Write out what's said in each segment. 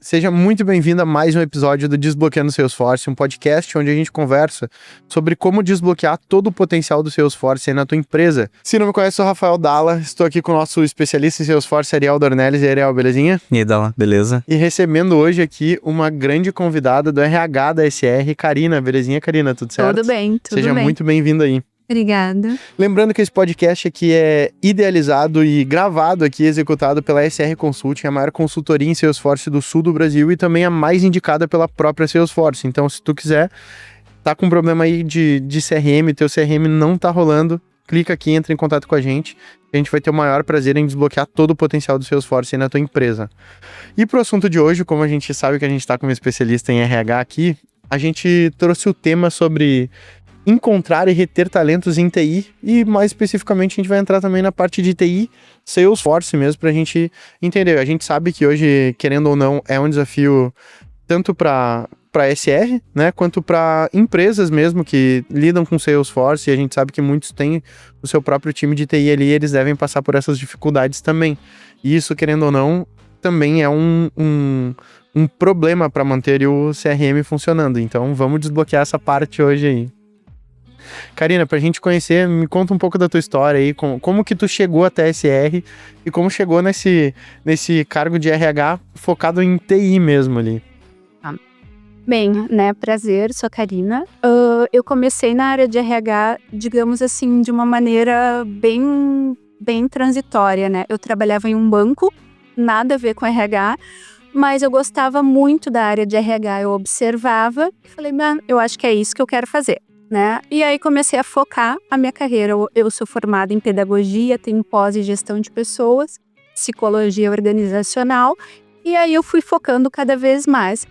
Seja muito bem-vindo a mais um episódio do Desbloqueando Salesforce, um podcast onde a gente conversa sobre como desbloquear todo o potencial do Salesforce aí na tua empresa. Se não me conhece, sou o Rafael Dalla, estou aqui com o nosso especialista em Salesforce, Ariel Dornelles. E aí, Ariel, belezinha? E aí, Dalla, beleza? E recebendo hoje aqui uma grande convidada do RH da SR, Karina. Belezinha, Karina? Tudo certo? Tudo bem, tudo bem. Seja muito bem-vindo aí. Obrigada. Lembrando que esse podcast aqui é idealizado e gravado aqui, executado pela SR Consulting, a maior consultoria em Salesforce do sul do Brasil e também a mais indicada pela própria Salesforce. Então, se tu quiser, tá com um problema aí de CRM, teu CRM não tá rolando, clica aqui, entra em contato com a gente vai ter o maior prazer em desbloquear todo o potencial do Salesforce aí na tua empresa. E pro assunto de hoje, como a gente sabe que a gente tá com um especialista em RH aqui, a gente trouxe o tema sobre encontrar e reter talentos em TI e mais especificamente a gente vai entrar também na parte de TI, Salesforce mesmo, pra gente entender. A gente sabe que hoje, querendo ou não, é um desafio tanto para SR, né, quanto para empresas mesmo que lidam com Salesforce, e a gente sabe que muitos têm o seu próprio time de TI ali, eles devem passar por essas dificuldades também. E isso, querendo ou não, também é um problema para manter o CRM funcionando. Então, vamos desbloquear essa parte hoje aí. Karina, pra gente conhecer, me conta um pouco da tua história aí, como que tu chegou até a SR e como chegou nesse cargo de RH focado em TI mesmo ali. Bem, né, prazer, sou a Karina. Eu comecei na área de RH, digamos assim, de uma maneira bem transitória, né? Eu trabalhava em um banco, nada a ver com RH, mas eu gostava muito da área de RH, eu observava e falei, eu acho que é isso que eu quero fazer. Né? E aí comecei a focar a minha carreira. Eu sou formada em pedagogia, tenho pós em gestão de pessoas, psicologia organizacional, e aí eu fui focando cada vez mais.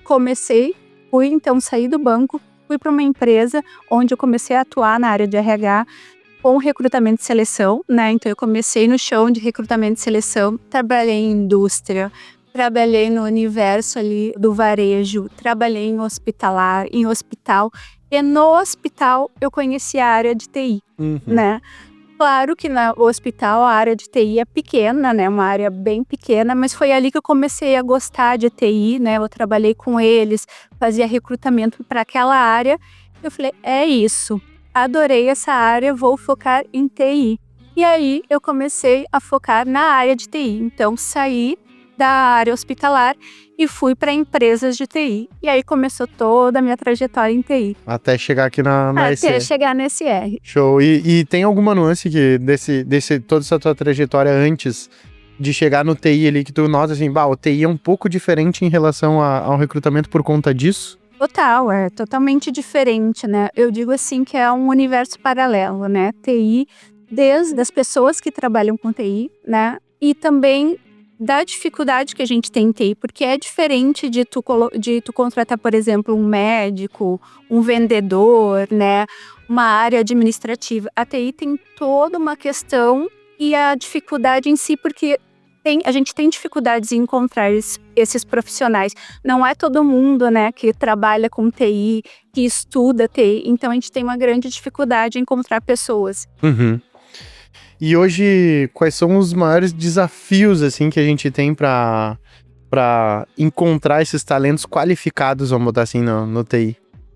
Saí do banco, fui para uma empresa onde eu comecei a atuar na área de RH com recrutamento e seleção, né? Então eu comecei no chão de recrutamento e seleção, trabalhei em indústria, trabalhei no universo ali do varejo, trabalhei em hospital. E no hospital eu conheci a área de TI, né? Claro que no hospital a área de TI é pequena, né? Uma área bem pequena, mas foi ali que eu comecei a gostar de TI, né? Eu trabalhei com eles, fazia recrutamento para aquela área. Eu falei, é isso, adorei essa área, vou focar em TI. E aí eu comecei a focar na área de TI. Então saí da área hospitalar e fui para empresas de TI. E aí começou toda a minha trajetória em TI. Até chegar aqui na SR. Até chegar na SR. Show. E tem alguma nuance que toda essa tua trajetória antes de chegar no TI ali, que tu nota assim, o TI é um pouco diferente em relação ao recrutamento por conta disso? Total, é totalmente diferente, né? Eu digo assim que é um universo paralelo, né? TI, desde as pessoas que trabalham com TI, né? E também da dificuldade que a gente tem em TI, porque é diferente de tu contratar, por exemplo, um médico, um vendedor, né, uma área administrativa. A TI tem toda uma questão e a dificuldade em si, porque a gente tem dificuldades em encontrar esses profissionais. Não é todo mundo, né, que trabalha com TI, que estuda TI, então a gente tem uma grande dificuldade em encontrar pessoas. E hoje, quais são os maiores desafios, assim, que a gente tem para encontrar esses talentos qualificados, vamos botar assim, no TI,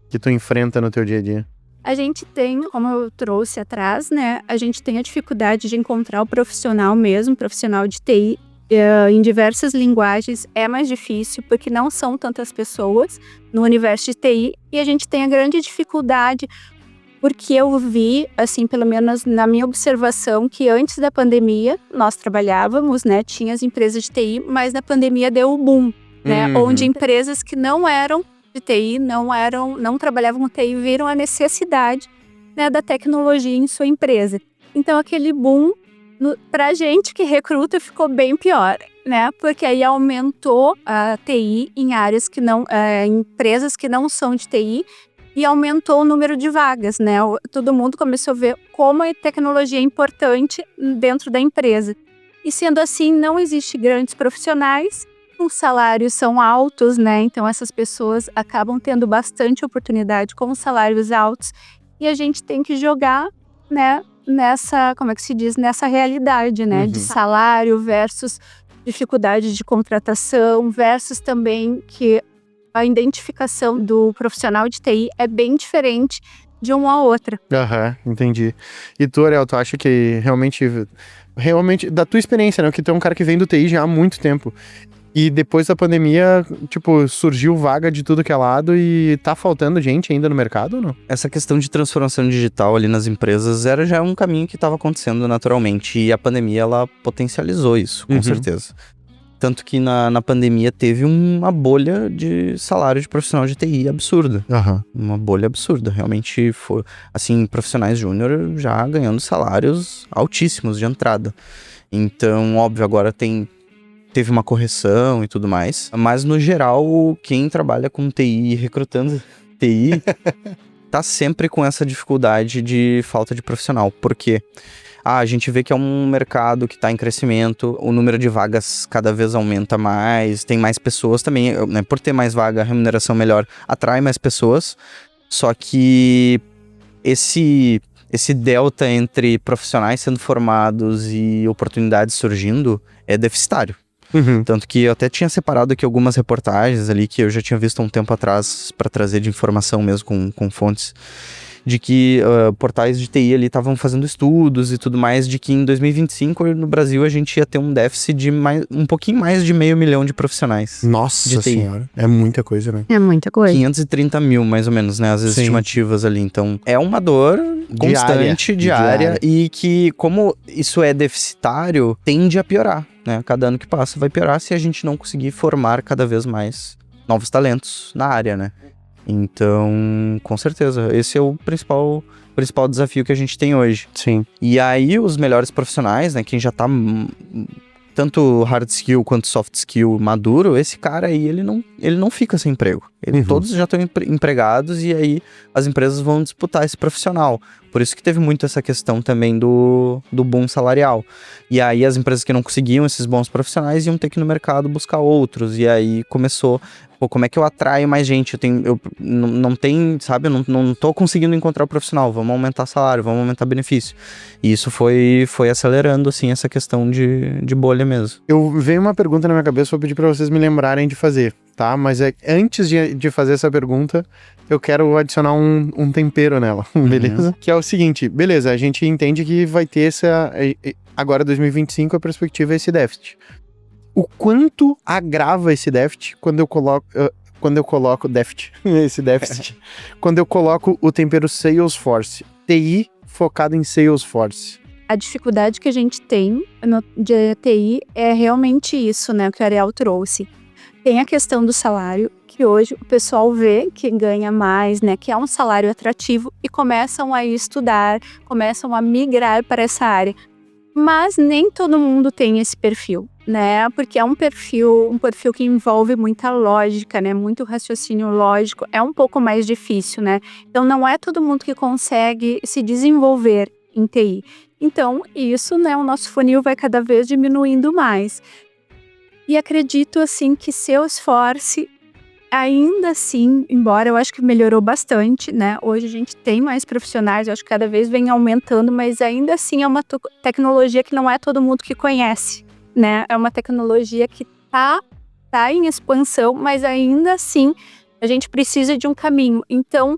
que tu enfrenta no teu dia a dia? A gente tem, como eu trouxe atrás, né, a gente tem a dificuldade de encontrar o profissional mesmo, profissional de TI, em diversas linguagens. É mais difícil, porque não são tantas pessoas no universo de TI, e a gente tem a grande dificuldade. Porque eu vi, assim, pelo menos na minha observação, que antes da pandemia nós trabalhávamos, né? Tinha as empresas de TI, mas na pandemia deu o boom, né? Onde empresas que não eram de TI, não trabalhavam com TI, viram a necessidade, né, da tecnologia em sua empresa. Então aquele boom, pra gente que recruta, ficou bem pior, né? Porque aí aumentou a TI em áreas que não, empresas que não são de TI, e aumentou o número de vagas, né? Todo mundo começou a ver como a tecnologia é importante dentro da empresa. E sendo assim, não existe grandes profissionais, os salários são altos, né? Então essas pessoas acabam tendo bastante oportunidade com salários altos, e a gente tem que jogar, né, nessa realidade, né? De salário versus dificuldade de contratação, versus também que a identificação do profissional de TI é bem diferente de uma a outra. Aham, entendi. E tu, Ariel, tu acha que realmente, da tua experiência, né? Que tu é um cara que vem do TI já há muito tempo. E depois da pandemia, tipo, surgiu vaga de tudo que é lado e tá faltando gente ainda no mercado ou não? Essa questão de transformação digital ali nas empresas era já um caminho que estava acontecendo naturalmente. E a pandemia, ela potencializou isso, com certeza. Tanto que na pandemia teve uma bolha de salário de profissional de TI absurda. Uma bolha absurda. Realmente foi, assim, profissionais júnior já ganhando salários altíssimos de entrada. Então, óbvio, agora teve uma correção e tudo mais. Mas, no geral, quem trabalha com TI, recrutando TI, tá sempre com essa dificuldade de falta de profissional. Por quê? A gente vê que é um mercado que está em crescimento, o número de vagas cada vez aumenta mais, tem mais pessoas também, né? Por ter mais vaga, a remuneração melhor atrai mais pessoas, só que esse delta entre profissionais sendo formados e oportunidades surgindo é deficitário. Tanto que eu até tinha separado aqui algumas reportagens ali que eu já tinha visto há um tempo atrás para trazer de informação mesmo com fontes, de que portais de TI ali estavam fazendo estudos e tudo mais, de que em 2025 no Brasil a gente ia ter um déficit de um pouquinho mais de 500 mil de profissionais. Nossa de TI. senhora, é muita coisa, né? É muita coisa. 530 mil, mais ou menos, né? As estimativas ali. Então, é uma dor constante, diária, e que, como isso é deficitário, tende a piorar, né? Cada ano que passa vai piorar se a gente não conseguir formar cada vez mais novos talentos na área, né? Então, com certeza, esse é o principal desafio que a gente tem hoje. Sim. E aí, os melhores profissionais, né, quem já tá tanto hard skill quanto soft skill maduro, esse cara aí, ele não fica sem emprego. Todos já estão empregados e aí as empresas vão disputar esse profissional. Por isso que teve muito essa questão também do boom salarial. E aí as empresas que não conseguiam esses bons profissionais iam ter que ir no mercado buscar outros. E aí começou, como é que eu atraio mais gente? Eu não tô conseguindo encontrar o profissional, vamos aumentar salário, vamos aumentar benefício. E isso foi acelerando, assim, essa questão de bolha mesmo. Veio uma pergunta na minha cabeça, vou pedir pra vocês me lembrarem de fazer, tá? Mas antes de fazer essa pergunta, eu quero adicionar um tempero nela, beleza? Que é o seguinte, beleza, a gente entende que vai ter agora 2025 a perspectiva é esse déficit. O quanto agrava esse déficit quando eu coloco esse déficit, quando eu coloco o tempero Salesforce, TI focado em Salesforce? A dificuldade que a gente tem de TI é realmente isso, né, que o Ariel trouxe. Tem a questão do salário, que hoje o pessoal vê que ganha mais, né, que é um salário atrativo e começam a estudar, começam a migrar para essa área. Mas nem todo mundo tem esse perfil, né, porque é um perfil que envolve muita lógica, né, muito raciocínio lógico, é um pouco mais difícil, né. Então não é todo mundo que consegue se desenvolver em TI. Então isso, né, o nosso funil vai cada vez diminuindo mais. E acredito, assim, que Salesforce, ainda assim, embora eu acho que melhorou bastante, né? Hoje a gente tem mais profissionais, eu acho que cada vez vem aumentando, mas ainda assim é uma tecnologia que não é todo mundo que conhece, né? É uma tecnologia que tá em expansão, mas ainda assim a gente precisa de um caminho. Então,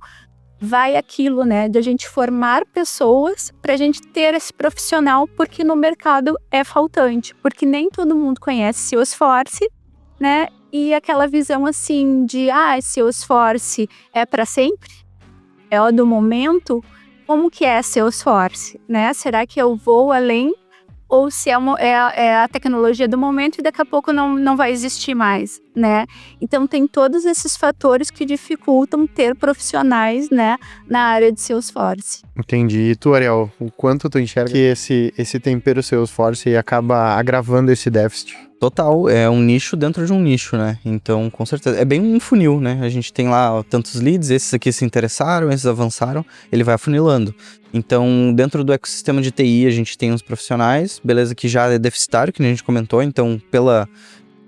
vai aquilo, né, de a gente formar pessoas para a gente ter esse profissional, porque no mercado é faltante, porque nem todo mundo conhece Salesforce, né, e aquela visão assim de, Salesforce é para sempre? É o do momento? Como que é Salesforce, né? Será que eu vou além? Ou se é a tecnologia do momento e daqui a pouco não vai existir mais, né? Então tem todos esses fatores que dificultam ter profissionais, né, na área de Salesforce. Entendi. E tu, Ariel, o quanto tu enxerga que esse tempero Salesforce acaba agravando esse déficit? Total, é um nicho dentro de um nicho, né? Então, com certeza, é bem um funil, né? A gente tem lá tantos leads, esses aqui se interessaram, esses avançaram, ele vai afunilando. Então, dentro do ecossistema de TI, a gente tem os profissionais, beleza, que já é deficitário, que a gente comentou, então,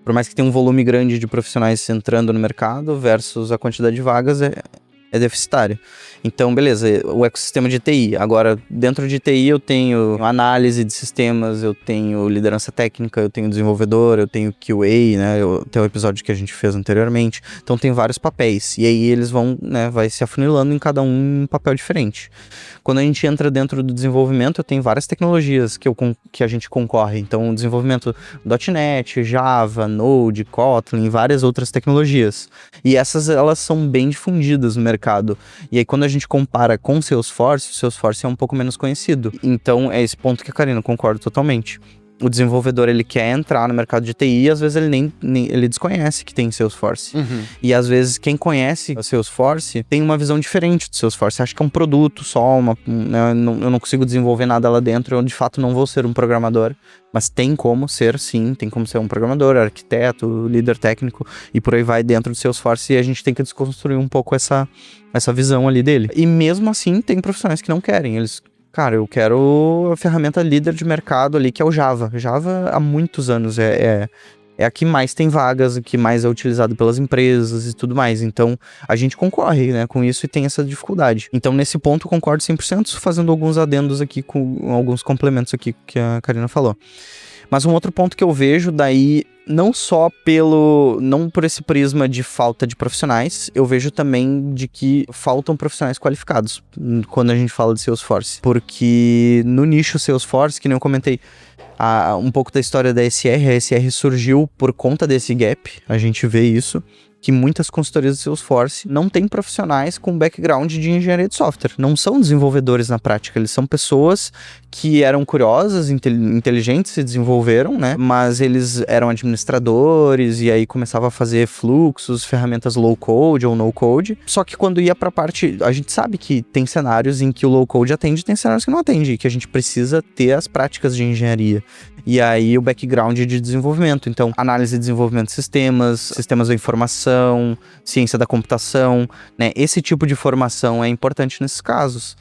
por mais que tenha um volume grande de profissionais entrando no mercado versus a quantidade de vagas, é é deficitário. Então, beleza, o ecossistema de TI. Agora, dentro de TI eu tenho análise de sistemas, eu tenho liderança técnica, eu tenho desenvolvedor, eu tenho QA, né? Tem o episódio que a gente fez anteriormente. Então, tem vários papéis. E aí eles vão, né, vai se afunilando em cada um papel diferente. Quando a gente entra dentro do desenvolvimento, eu tenho várias tecnologias que a gente concorre. Então, o desenvolvimento .NET, Java, Node, Kotlin, várias outras tecnologias. E essas, elas são bem difundidas no mercado. E aí, quando a gente compara com o Salesforce é um pouco menos conhecido. Então, é esse ponto que a Karina concorda totalmente. O desenvolvedor, ele quer entrar no mercado de TI e às vezes ele ele desconhece que tem Salesforce. E às vezes quem conhece o Salesforce tem uma visão diferente do Salesforce. Acha que é um produto só, né, eu não consigo desenvolver nada lá dentro, eu de fato não vou ser um programador. Mas tem como ser, sim, tem como ser um programador, arquiteto, líder técnico e por aí vai dentro do Salesforce, e a gente tem que desconstruir um pouco essa visão ali dele. E mesmo assim, tem profissionais que não querem, cara, eu quero a ferramenta líder de mercado ali, que é o Java. Java, há muitos anos, é a que mais tem vagas, a que mais é utilizado pelas empresas e tudo mais. Então, a gente concorre, né, com isso e tem essa dificuldade. Então, nesse ponto, eu concordo 100%, fazendo alguns adendos aqui, com alguns complementos aqui que a Karina falou. Mas um outro ponto que eu vejo daí, não por esse prisma de falta de profissionais, eu vejo também de que faltam profissionais qualificados quando a gente fala de Salesforce. Porque no nicho Salesforce, que nem eu comentei, um pouco da história da SR, a SR surgiu por conta desse gap, a gente vê isso, que muitas consultorias de Salesforce não têm profissionais com background de engenharia de software. Não são desenvolvedores na prática, eles são pessoas que eram curiosas, inteligentes, se desenvolveram, né? Mas eles eram administradores e aí começavam a fazer fluxos, ferramentas low code ou no code. Só que quando ia pra parte, a gente sabe que tem cenários em que o low code atende e tem cenários que não atende, e que a gente precisa ter as práticas de engenharia. E aí o background de desenvolvimento. Então, análise e desenvolvimento de sistemas da informação, ciência da computação, né? Esse tipo de formação é importante nesses casos.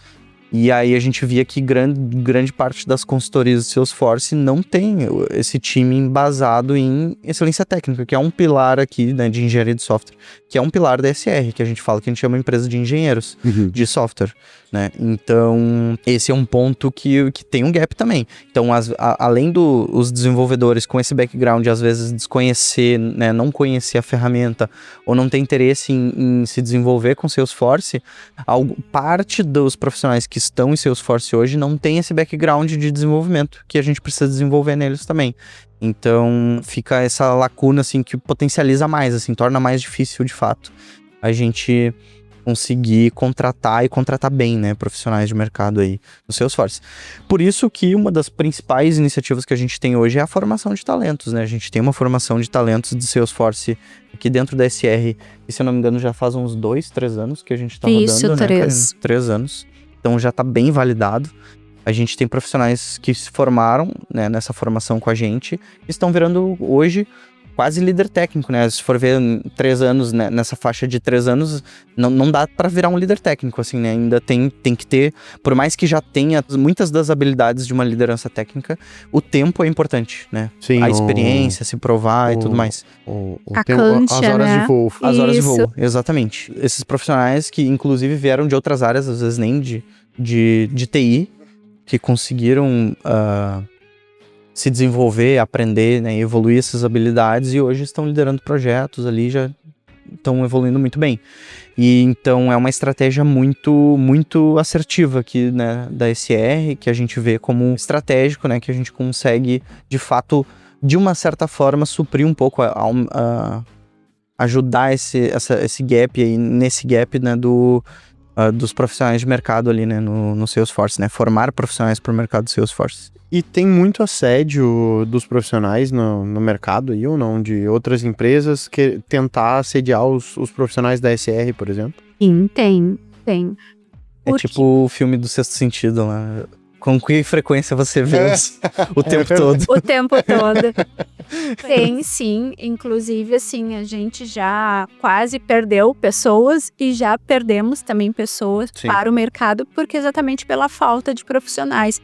E aí a gente via que grande parte das consultorias do Salesforce não tem esse time embasado em excelência técnica, que é um pilar aqui, né, de engenharia de software, que é um pilar da SR, que a gente fala que a gente chama empresa de engenheiros de software, né? Então, esse é um ponto que tem um gap também. Então, além dos desenvolvedores com esse background, às vezes desconhecer, né, não conhecer a ferramenta, ou não ter interesse em se desenvolver com Salesforce, parte dos profissionais que estão em Salesforce hoje não tem esse background de desenvolvimento, que a gente precisa desenvolver neles também. Então, fica essa lacuna, assim, que potencializa mais, assim, torna mais difícil, de fato, a gente conseguir contratar bem, né, profissionais de mercado aí no Salesforce. Por isso que uma das principais iniciativas que a gente tem hoje é a formação de talentos, né? A gente tem uma formação de talentos de Salesforce aqui dentro da SR, e se eu não me engano já faz uns 2-3 anos que a gente tá rodando, isso, né, 3. 3 anos. Então já tá bem validado. A gente tem profissionais que se formaram, né, nessa formação com a gente, e estão virando hoje quase líder técnico, né? Se for ver 3 anos, né, nessa faixa de 3 anos, não dá para virar um líder técnico, assim, né? Ainda tem que ter, por mais que já tenha muitas das habilidades de uma liderança técnica, o tempo é importante, né? Sim, a experiência, se provar e tudo mais. Cancha, as horas né? de voo. As horas de Isso. voo, exatamente. Esses profissionais que, inclusive, vieram de outras áreas, às vezes nem de TI, que conseguiram se desenvolver, aprender, né, evoluir essas habilidades, e hoje estão liderando projetos ali, já estão evoluindo muito bem. E então é uma estratégia muito, muito assertiva aqui, né, da SR, que a gente vê como estratégico, né, que a gente consegue, de fato, de uma certa forma, suprir um pouco, ajudar esse gap aí, nesse gap, né, dos profissionais de mercado ali, né, no Salesforce, né, formar profissionais para o mercado do Salesforce. E tem muito assédio dos profissionais no mercado aí, ou não? De outras empresas que tentar assediar os profissionais da SR, por exemplo? Sim, tem. É tipo o filme do Sexto Sentido lá. Com que frequência você vê o tempo todo? O tempo todo. Tem, sim. Inclusive, assim, a gente já quase perdeu pessoas e já perdemos também pessoas Sim. para o mercado, porque exatamente pela falta de profissionais.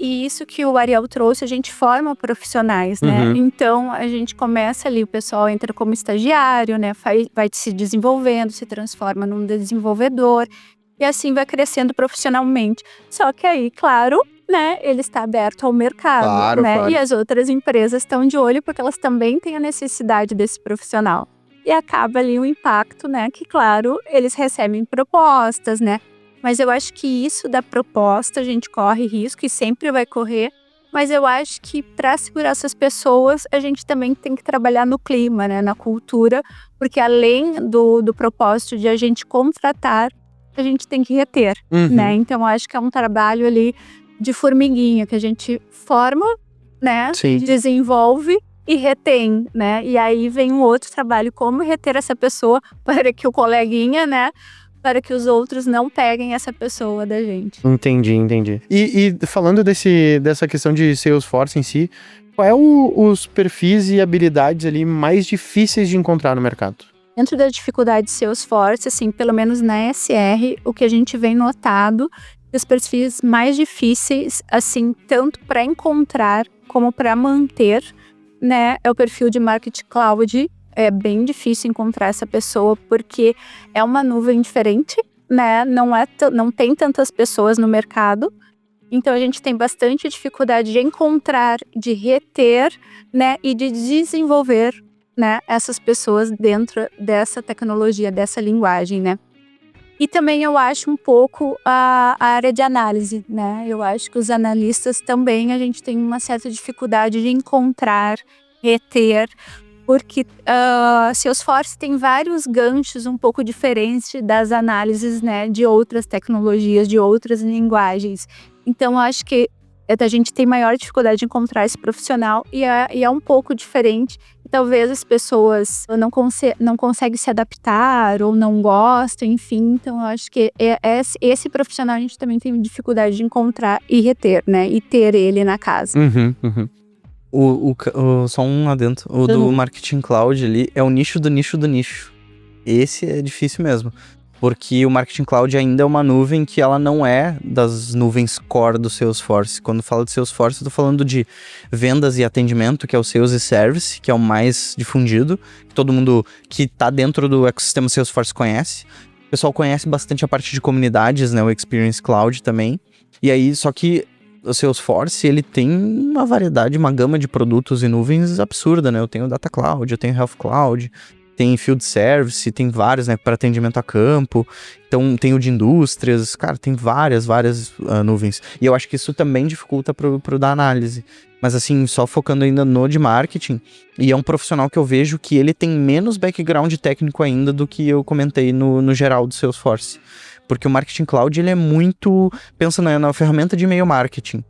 E isso que o Ariel trouxe, a gente forma profissionais, né? Uhum. Então, a gente começa ali, o pessoal entra como estagiário, né? Vai se desenvolvendo, se transforma num desenvolvedor. E assim vai crescendo profissionalmente. Só que aí, claro, né? Ele está aberto ao mercado, Claro, né? claro. E as outras empresas estão de olho porque elas também têm a necessidade desse profissional. E acaba ali o impacto, né? Que, claro, eles recebem propostas, né? Mas eu acho que isso da proposta, a gente corre risco e sempre vai correr. Mas eu acho que para segurar essas pessoas, a gente também tem que trabalhar no clima, né? Na cultura. Porque além do propósito de a gente contratar, a gente tem que reter, Uhum. né? Então, eu acho que é um trabalho ali de formiguinha, que a gente forma, né? Sim. Desenvolve e retém, né? E aí vem um outro trabalho, como reter essa pessoa para que o coleguinha, né? Para que os outros não peguem essa pessoa da gente. Entendi. E falando dessa questão de Salesforce em si, qual é os perfis e habilidades ali mais difíceis de encontrar no mercado? Dentro da dificuldade de Salesforce, assim, pelo menos na SR, o que a gente vem notado, os perfis mais difíceis, assim, tanto para encontrar como para manter, né, é o perfil de Marketing Cloud. É bem difícil encontrar essa pessoa porque é uma nuvem diferente, né? Não tem tantas pessoas no mercado. Então a gente tem bastante dificuldade de encontrar, de reter, né? E de desenvolver, né? Essas pessoas dentro dessa tecnologia, dessa linguagem, né? E também eu acho um pouco a área de análise, né? Eu acho que os analistas também a gente tem uma certa dificuldade de encontrar, reter, porque Salesforce tem vários ganchos um pouco diferentes das análises, né, de outras tecnologias, de outras linguagens. Então, eu acho que a gente tem maior dificuldade de encontrar esse profissional e é um pouco diferente. Talvez as pessoas não conseguem se adaptar ou não gostam, enfim. Então, eu acho que esse profissional a gente também tem dificuldade de encontrar e reter, né, e ter ele na casa. Uhum. Só um adendo. O do Marketing Cloud ali é o nicho do nicho do nicho. Esse é difícil mesmo. Porque o Marketing Cloud ainda é uma nuvem que ela não é das nuvens core do Salesforce. Quando falo de Salesforce, eu tô falando de vendas e atendimento, que é o Sales e Service, que é o mais difundido. Todo mundo que tá dentro do ecossistema Salesforce conhece. O pessoal conhece bastante a parte de comunidades, né? O Experience Cloud também. E aí, só que o Salesforce, ele tem uma variedade, uma gama de produtos e nuvens absurda, né? Eu tenho Data Cloud, eu tenho Health Cloud, tem Field Service, tem vários, né, para atendimento a campo. Então, tem o de indústrias, cara, tem várias nuvens. E eu acho que isso também dificulta pro da análise. Mas assim, só focando ainda no de marketing, e é um profissional que eu vejo que ele tem menos background técnico ainda do que eu comentei no geral do Salesforce. Porque o Marketing Cloud, ele é muito... Pensa na ferramenta de e-mail marketing.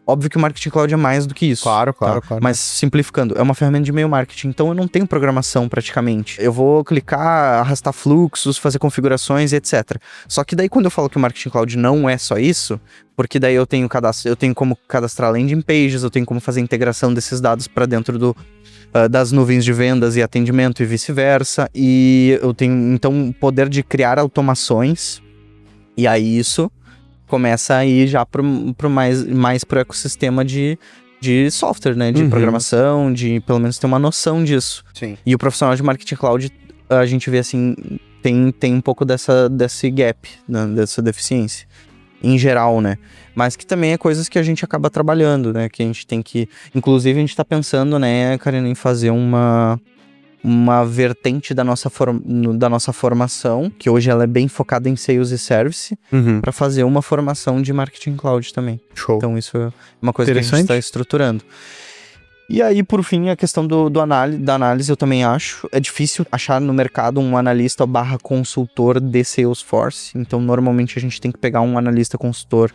Óbvio que o Marketing Cloud é mais do que isso. Claro. Mas simplificando, é uma ferramenta de e-mail marketing. Então eu não tenho programação praticamente. Eu vou clicar, arrastar fluxos, fazer configurações, etc. Só que daí quando eu falo que o Marketing Cloud não é só isso, porque daí eu tenho como cadastrar landing pages, eu tenho como fazer integração desses dados para dentro das nuvens de vendas e atendimento e vice-versa. E eu tenho, então, o poder de criar automações. E aí isso começa a ir já mais pro ecossistema de software, né? De programação, de pelo menos ter uma noção disso. Sim. E o profissional de Marketing Cloud, a gente vê assim, tem um pouco desse gap, né? Dessa deficiência. Em geral, né? Mas que também é coisas que a gente acaba trabalhando, né? Que a gente tem que... Inclusive, a gente tá pensando, né, Karina, em fazer uma vertente da nossa formação, que hoje ela é bem focada em Sales e Service, para fazer uma formação de Marketing Cloud também. Show. Então isso é uma coisa que a gente está estruturando. E aí, por fim, a questão da análise, eu também acho. É difícil achar no mercado um analista / consultor de Salesforce. Então, normalmente, a gente tem que pegar um analista consultor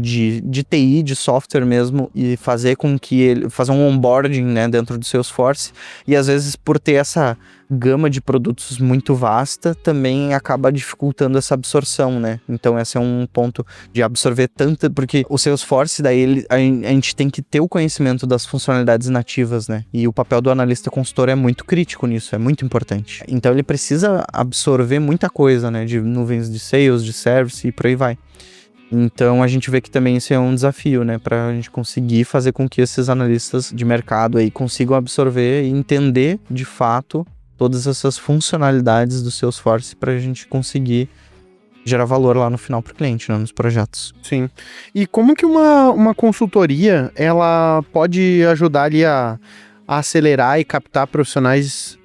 de TI, de software mesmo, e fazer com que ele... fazer um onboarding, né, dentro do Salesforce. E, às vezes, por ter essa gama de produtos muito vasta, também acaba dificultando essa absorção, né? Então, esse é um ponto de absorver tanto... Porque o Salesforce, daí, a gente tem que ter o conhecimento das funcionalidades nativas, né? E o papel do analista consultor é muito crítico nisso, é muito importante. Então, ele precisa absorver muita coisa, né? De nuvens de Sales, de Service e por aí vai. Então a gente vê que também isso é um desafio, né, pra gente conseguir fazer com que esses analistas de mercado aí consigam absorver e entender de fato todas essas funcionalidades do Salesforce pra gente conseguir gerar valor lá no final pro cliente, né, nos projetos. Sim. E como que uma consultoria, ela pode ajudar ali a acelerar e captar profissionais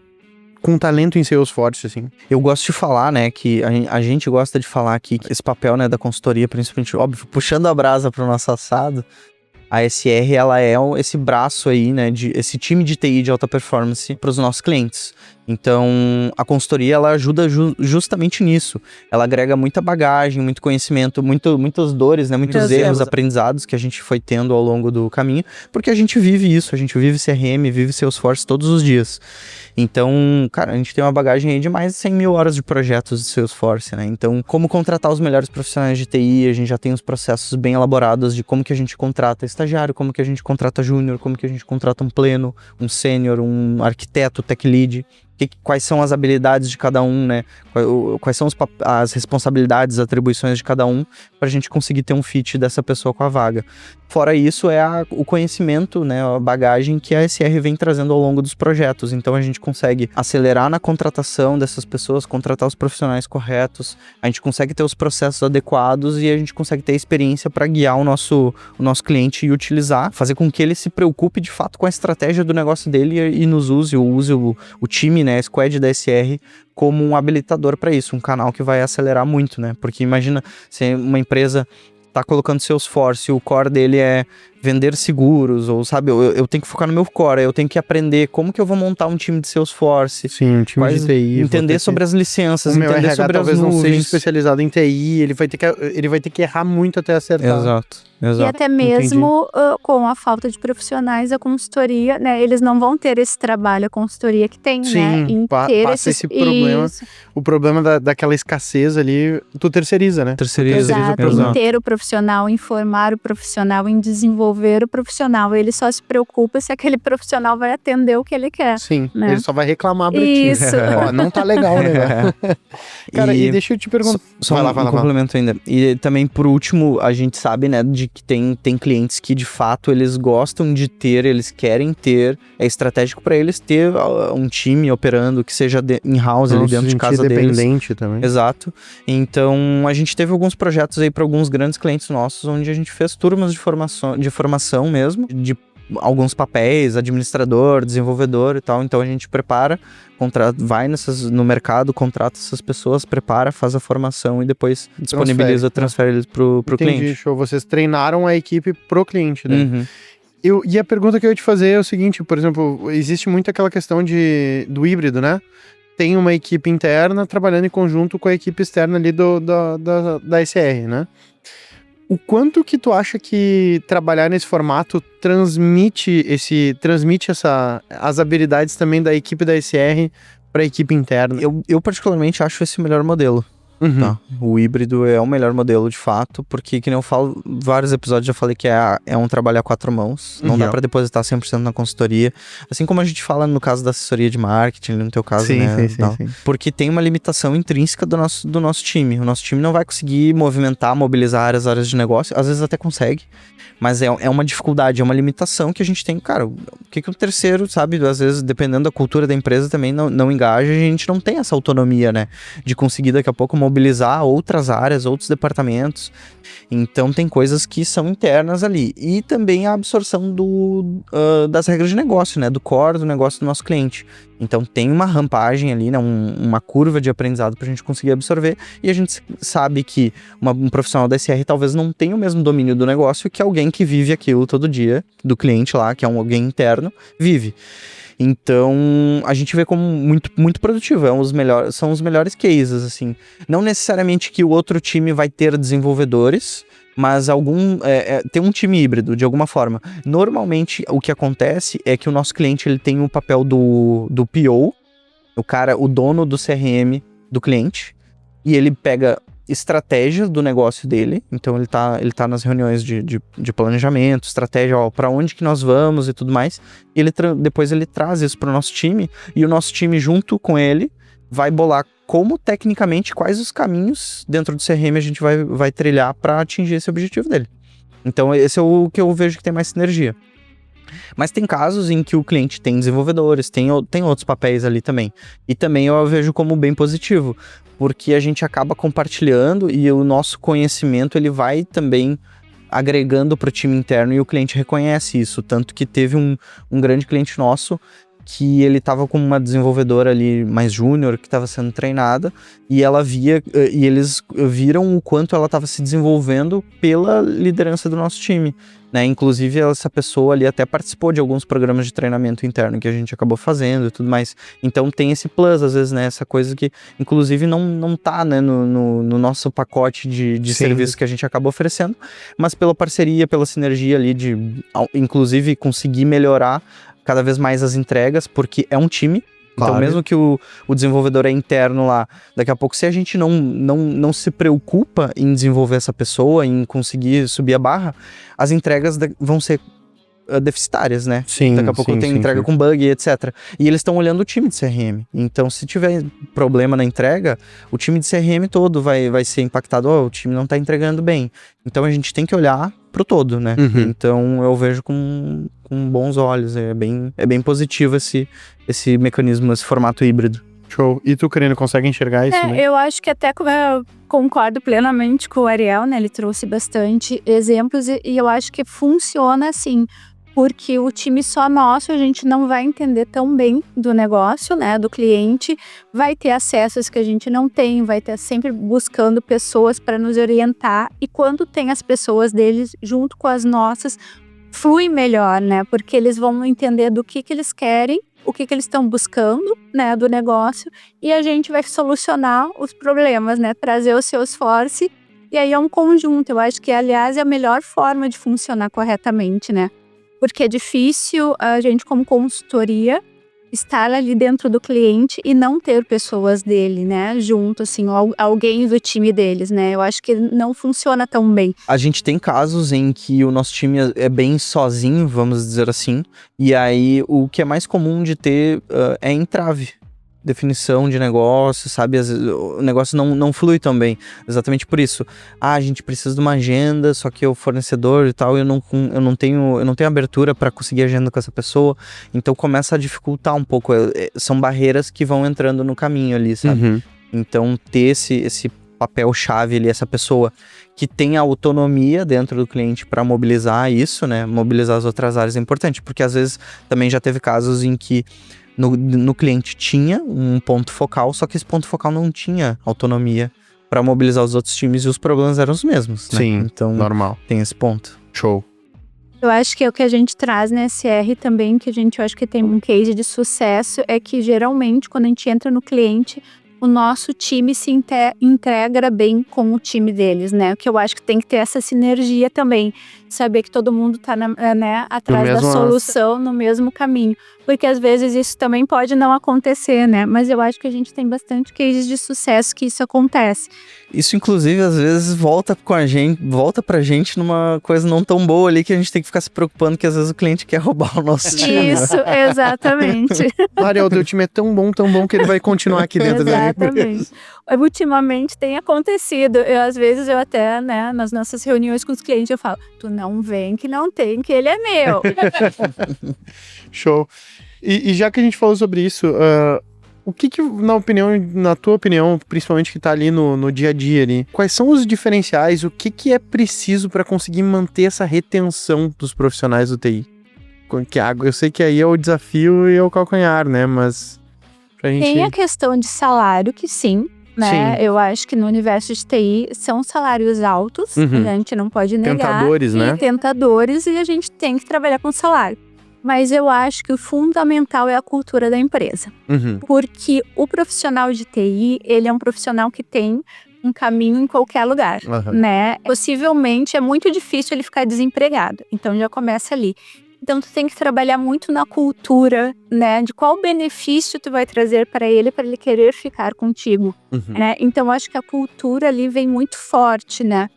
com talento em Salesforce, assim? Eu gosto de falar, né, que a gente gosta de falar aqui que esse papel, né, da consultoria, principalmente, óbvio, puxando a brasa pro nosso assado, a SR, ela é esse braço aí, né, esse time de TI de alta performance para os nossos clientes. Então, a consultoria, ela ajuda justamente nisso. Ela agrega muita bagagem, muito conhecimento, muitas dores, né, muitos erros, aprendizados que a gente foi tendo ao longo do caminho, porque a gente vive isso, a gente vive CRM, vive Salesforce todos os dias. Então, cara, a gente tem uma bagagem aí de mais de 100 mil horas de projetos de Salesforce, né? Então, como contratar os melhores profissionais de TI, a gente já tem os processos bem elaborados de como que a gente contrata estagiário, como que a gente contrata júnior, como que a gente contrata um pleno, um sênior, um arquiteto, tech lead. Quais são as habilidades de cada um, né? Quais são as responsabilidades, as atribuições de cada um, para a gente conseguir ter um fit dessa pessoa com a vaga. Fora isso, é o conhecimento, né, a bagagem que a SR vem trazendo ao longo dos projetos. Então, a gente consegue acelerar na contratação dessas pessoas, contratar os profissionais corretos, a gente consegue ter os processos adequados e a gente consegue ter experiência para guiar o nosso cliente e utilizar, fazer com que ele se preocupe de fato com a estratégia do negócio dele e nos use o time, né, a squad da SR como um habilitador para isso, um canal que vai acelerar muito, né? Porque imagina se uma empresa tá colocando Salesforce, o core dele é vender seguros, ou sabe, eu tenho que focar no meu core, eu tenho que aprender como que eu vou montar um time de Salesforce. Sim, um time de TI. Entender sobre as licenças, entender RH sobre as talvez nuvens. não seja especializado em TI, ele vai ter que errar muito até acertar. Exato. E até mesmo com a falta de profissionais, a consultoria, né, eles não vão ter esse trabalho, a consultoria que tem, Sim, né, em ter passa esse problema. Isso. O problema daquela escassez ali, tu terceiriza, né? Terceiriza o problema. Em ter o profissional, em formar o profissional, em desenvolver o profissional. Ele só se preocupa se aquele profissional vai atender o que ele quer. Sim, né? Ele só vai reclamar pra ti. Isso. Ó, não tá legal, né? Cara, e deixa eu te perguntar. Só um complemento ainda. E também, por último, a gente sabe, né, de que tem clientes que, de fato, eles gostam de ter, eles querem ter, é estratégico para eles ter um time operando, que seja in-house ali dentro de casa deles. Independente também. Exato. Então, a gente teve alguns projetos aí para alguns grandes clientes nossos, onde a gente fez turmas de formação mesmo, de alguns papéis, administrador, desenvolvedor e tal. Então, a gente prepara, vai no mercado, contrata essas pessoas, prepara, faz a formação e depois disponibiliza, transfere eles pro cliente. Entendi, show. Vocês treinaram a equipe pro cliente, né? Uhum. E a pergunta que eu ia te fazer é o seguinte, por exemplo, existe muito aquela questão do híbrido, né? Tem uma equipe interna trabalhando em conjunto com a equipe externa ali da SR, né? O quanto que tu acha que trabalhar nesse formato transmite as habilidades também da equipe da SR para a equipe interna? Eu particularmente acho esse o melhor modelo. Uhum. Tá? O híbrido é o melhor modelo de fato, porque, que nem eu falo, vários episódios já falei que é um trabalho a 4 mãos, não dá pra depositar 100% na consultoria, assim como a gente fala no caso da assessoria de marketing, no teu caso, né? Sim. Porque tem uma limitação intrínseca do nosso time. O nosso time não vai conseguir mobilizar as áreas de negócio, às vezes até consegue, mas é uma dificuldade, é uma limitação que a gente tem. Cara, o que o terceiro, sabe, às vezes, dependendo da cultura da empresa também não engaja, a gente não tem essa autonomia, né, de conseguir daqui a pouco mobilizar outras áreas, outros departamentos. Então tem coisas que são internas ali. E também a absorção das regras de negócio, né, do core do negócio do nosso cliente. Então tem uma rampagem ali, né, uma curva de aprendizado pra gente conseguir absorver, e a gente sabe que um profissional da SR talvez não tenha o mesmo domínio do negócio que alguém que vive aquilo todo dia, do cliente lá, que é alguém interno, vive. Então, a gente vê como muito, muito produtivo, são os melhores cases, assim. Não necessariamente que o outro time vai ter desenvolvedores, mas tem um time híbrido, de alguma forma. Normalmente, o que acontece é que o nosso cliente ele tem o papel do PO, o dono do CRM do cliente, e ele pega estratégia do negócio dele, então ele tá nas reuniões de planejamento, estratégia, para onde que nós vamos e tudo mais, e depois ele traz isso pro nosso time, e o nosso time junto com ele vai bolar como tecnicamente quais os caminhos dentro do CRM a gente vai trilhar para atingir esse objetivo dele. Então esse é o que eu vejo que tem mais sinergia. Mas tem casos em que o cliente tem desenvolvedores, tem outros papéis ali também. E também eu vejo como bem positivo, porque a gente acaba compartilhando e o nosso conhecimento ele vai também agregando para o time interno e o cliente reconhece isso. Tanto que teve um grande cliente nosso que ele estava com uma desenvolvedora ali mais júnior que estava sendo treinada e eles viram o quanto ela estava se desenvolvendo pela liderança do nosso time, né? Inclusive essa pessoa ali até participou de alguns programas de treinamento interno que a gente acabou fazendo e tudo mais. Então tem esse plus às vezes, né? Essa coisa que inclusive não tá, né, no nosso pacote de serviços que a gente acaba oferecendo, mas pela parceria, pela sinergia ali de inclusive conseguir melhorar cada vez mais as entregas, porque é um time. Claro. Então mesmo que o desenvolvedor é interno lá, daqui a pouco se a gente não se preocupa em desenvolver essa pessoa, em conseguir subir a barra, as entregas vão ser deficitárias, né? Sim, daqui a pouco tem entrega com bug, etc. E eles estão olhando o time de CRM. Então se tiver problema na entrega, o time de CRM todo vai ser impactado. O time não está entregando bem. Então a gente tem que olhar pro todo, né? Uhum. Então eu vejo com bons olhos, é bem positivo esse mecanismo, esse formato híbrido. Show. E tu, Karina, consegue enxergar isso, né? Eu acho que até eu concordo plenamente com o Ariel, né? Ele trouxe bastante exemplos e eu acho que funciona assim, porque o time só nosso, a gente não vai entender tão bem do negócio, né? Do cliente, vai ter acessos que a gente não tem, vai estar sempre buscando pessoas para nos orientar e quando tem as pessoas deles junto com as nossas, flui melhor, né? Porque eles vão entender do que eles querem, o que eles estão buscando, né, do negócio, e a gente vai solucionar os problemas, né? Trazer o Salesforce, e aí é um conjunto. Eu acho que, aliás, é a melhor forma de funcionar corretamente, né? Porque é difícil a gente, como consultoria, estar ali dentro do cliente e não ter pessoas dele, né, junto, assim, alguém do time deles, né, eu acho que não funciona tão bem. A gente tem casos em que o nosso time é bem sozinho, vamos dizer assim, e aí o que é mais comum de ter é entrave. Definição de negócio, sabe? Às vezes, o negócio não flui tão bem. Exatamente por isso. A gente precisa de uma agenda, só que o fornecedor e tal, eu não tenho abertura para conseguir agenda com essa pessoa. Então começa a dificultar um pouco. São barreiras que vão entrando no caminho ali, sabe? Uhum. Então ter esse papel-chave ali, essa pessoa que tem autonomia dentro do cliente para mobilizar isso, né? Mobilizar as outras áreas é importante, porque às vezes também já teve casos em que no cliente tinha um ponto focal, só que esse ponto focal não tinha autonomia para mobilizar os outros times e os problemas eram os mesmos, né? Sim, então normal. Tem esse ponto. Show. Eu acho que é o que a gente traz na SR também, que eu acho que tem um case de sucesso, é que geralmente quando a gente entra no cliente, o nosso time se integra bem com o time deles, né? O que eu acho que tem que ter essa sinergia também. Saber que todo mundo tá né, atrás da solução, no mesmo caminho. Porque às vezes isso também pode não acontecer, né? Mas eu acho que a gente tem bastante cases de sucesso que isso acontece. Isso, inclusive, às vezes volta pra gente numa coisa não tão boa ali que a gente tem que ficar se preocupando que às vezes o cliente quer roubar o nosso time. Isso, exatamente. Ariel, o teu time é tão bom que ele vai continuar aqui dentro da empresa. Exatamente. Ultimamente tem acontecido. Às vezes eu até, né, nas nossas reuniões com os clientes, eu falo, tu não vem que não tem, que ele é meu. Show. E já que a gente falou sobre isso, o que na tua opinião, principalmente que tá ali no dia a dia ali, quais são os diferenciais, o que é preciso para conseguir manter essa retenção dos profissionais do TI? Eu sei que aí é o desafio e é o calcanhar, né, mas pra gente... Tem a questão de salário, que sim, né, sim. Eu acho que no universo de TI são salários altos, a gente não pode negar. Tentadores, né? Tentadores, e a gente tem que trabalhar com salário. Mas eu acho que o fundamental é a cultura da empresa. Porque o profissional de TI, ele é um profissional que tem um caminho em qualquer lugar, né? Possivelmente é muito difícil ele ficar desempregado. Então já começa ali. Então tu tem que trabalhar muito na cultura, né? De qual benefício tu vai trazer para ele querer ficar contigo, né? Então eu acho que a cultura ali vem muito forte, né?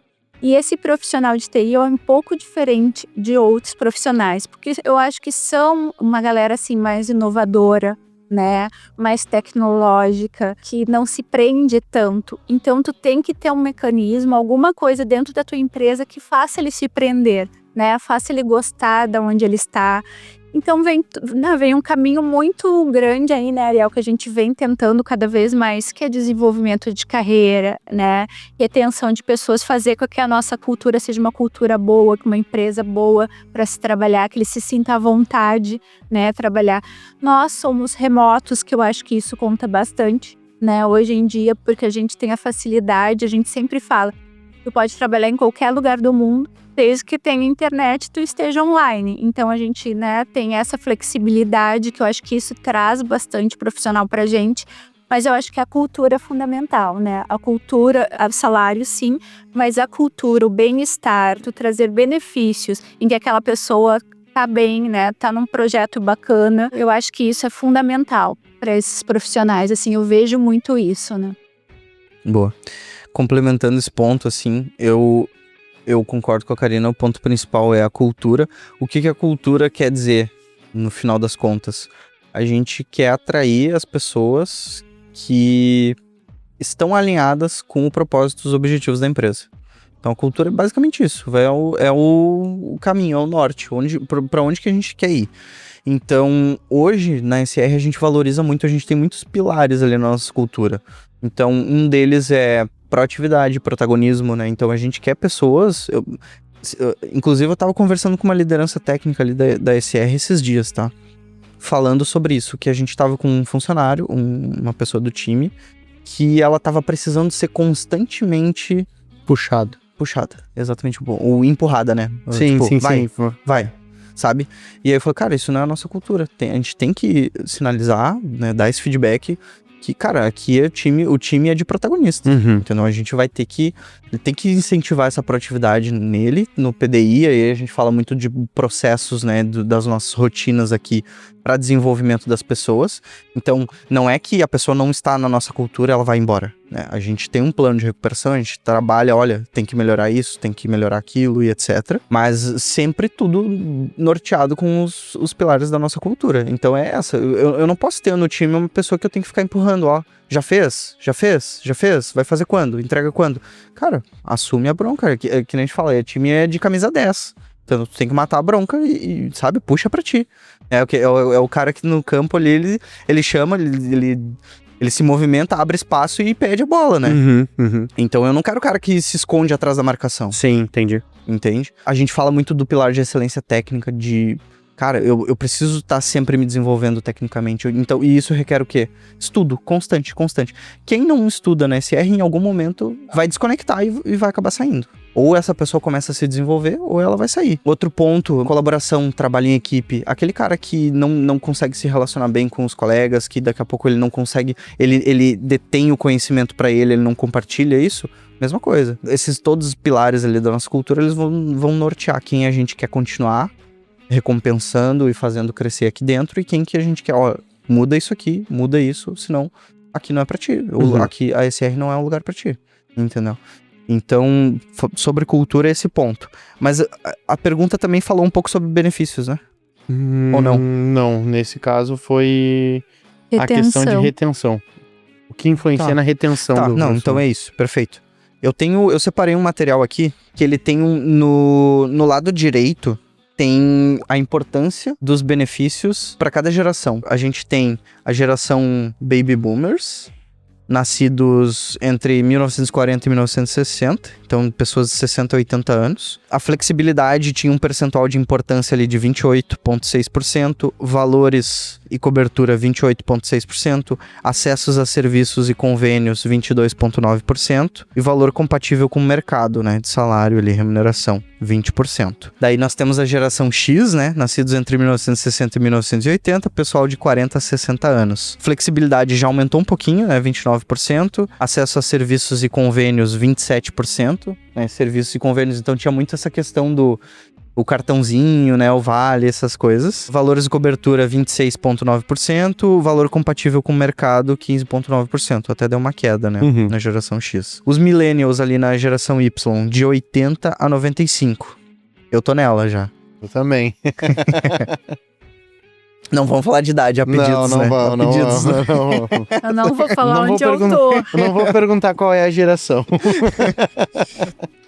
E esse profissional de TI é um pouco diferente de outros profissionais, porque eu acho que são uma galera assim mais inovadora, né, mais tecnológica, que não se prende tanto. Então, tu tem que ter um mecanismo, alguma coisa dentro da tua empresa que faça ele se prender, né, faça ele gostar de onde ele está. Então, vem um caminho muito grande aí, né, Ariel, que a gente vem tentando cada vez mais, que é desenvolvimento de carreira, né, retenção de pessoas, fazer com que a nossa cultura seja uma cultura boa, que uma empresa boa para se trabalhar, que ele se sinta à vontade, né, trabalhar. Nós somos remotos, que eu acho que isso conta bastante, né, hoje em dia, porque a gente tem a facilidade, a gente sempre fala, tu pode trabalhar em qualquer lugar do mundo, desde que tenha internet, tu esteja online. Então, a gente, né, tem essa flexibilidade, que eu acho que isso traz bastante profissional pra gente, mas eu acho que a cultura é fundamental, né? A cultura, o salário sim, mas a cultura, o bem-estar, tu trazer benefícios em que aquela pessoa tá bem, né, tá num projeto bacana, eu acho que isso é fundamental para esses profissionais, assim, eu vejo muito isso, né? Boa. Complementando esse ponto, assim, eu concordo com a Karina, o ponto principal é a cultura. O que a cultura quer dizer, no final das contas? A gente quer atrair as pessoas que estão alinhadas com o propósito e os objetivos da empresa. Então a cultura é basicamente isso, é o caminho, é o norte, para onde que a gente quer ir. Então, hoje, na SR, a gente valoriza muito, a gente tem muitos pilares ali na nossa cultura. Então, um deles é proatividade, protagonismo, né? Então, a gente quer pessoas... inclusive, eu tava conversando com uma liderança técnica ali da SR esses dias, tá? Falando sobre isso, que a gente tava com um funcionário, uma pessoa do time, que ela tava precisando ser constantemente... Puxada, exatamente. Ou empurrada, né? Sim, tipo, sim, vai. Sabe? E aí eu falei, cara, isso não é a nossa cultura. A gente tem que sinalizar, né, dar esse feedback que, cara, aqui é o time é de protagonista. Entendeu? A gente vai ter que incentivar essa proatividade nele, no PDI, aí a gente fala muito de processos, né, das nossas rotinas aqui para desenvolvimento das pessoas. Então, não é que a pessoa não está na nossa cultura, ela vai embora, né? A gente tem um plano de recuperação, a gente trabalha, olha, tem que melhorar isso, tem que melhorar aquilo e etc. Mas sempre tudo norteado com os pilares da nossa cultura. Então é essa. Eu não posso ter no time uma pessoa que eu tenho que ficar empurrando, ó. Já fez? Vai fazer quando? Entrega quando? Cara, assume a bronca. Que nem a gente fala, o time é de camisa 10. Então tu tem que matar a bronca e sabe, puxa pra ti. É o cara que no campo ali, ele chama, ele se movimenta, abre espaço e pede a bola, né? Então eu não quero o cara que se esconde atrás da marcação. Sim, entendi. Entende? A gente fala muito do pilar de excelência técnica, de... Cara, eu preciso estar sempre me desenvolvendo tecnicamente. Então, e isso requer o quê? Estudo, constante. Quem não estuda na SR, em algum momento, vai desconectar e vai acabar saindo. Ou essa pessoa começa a se desenvolver, ou ela vai sair. Outro ponto, colaboração, trabalho em equipe. Aquele cara que não consegue se relacionar bem com os colegas, que daqui a pouco ele não consegue... Ele detém o conhecimento pra ele não compartilha isso. Mesma coisa. Esses todos os pilares ali da nossa cultura, eles vão nortear quem a gente quer continuar recompensando e fazendo crescer aqui dentro, e quem que a gente quer, ó, muda isso aqui, muda isso, senão aqui não é pra ti, aqui a SR não é um lugar pra ti, entendeu? Então, sobre cultura é esse ponto. Mas a pergunta também falou um pouco sobre benefícios, né? Ou não? Não, nesse caso foi a questão de retenção. O que influencia na retenção do não, então é isso, perfeito. Eu separei um material aqui, que ele tem no lado direito, tem a importância dos benefícios para cada geração. A gente tem a geração Baby Boomers, nascidos entre 1940 e 1960, então pessoas de 60 a 80 anos. A flexibilidade tinha um percentual de importância ali de 28,6%, valores e cobertura 28,6%, acessos a serviços e convênios 22,9% e valor compatível com o mercado, né, de salário ali, remuneração 20%. Daí nós temos a geração X, né, nascidos entre 1960 e 1980, pessoal de 40 a 60 anos. Flexibilidade já aumentou um pouquinho, né, 29%, acesso a serviços e convênios 27%, né, serviços e convênios, então tinha muito essa questão do cartãozinho, né, o vale, essas coisas. Valores de cobertura 26,9%, valor compatível com o mercado 15,9%, até deu uma queda, né, na geração X. Os millennials ali na geração Y, de 80 a 95. Eu tô nela já. Eu também. Não vamos falar de idade, a pedidos, não né? vão, A não pedidos, né? vão. Eu não vou falar Não vou onde eu perguntar- tô. Eu não vou perguntar qual é a geração.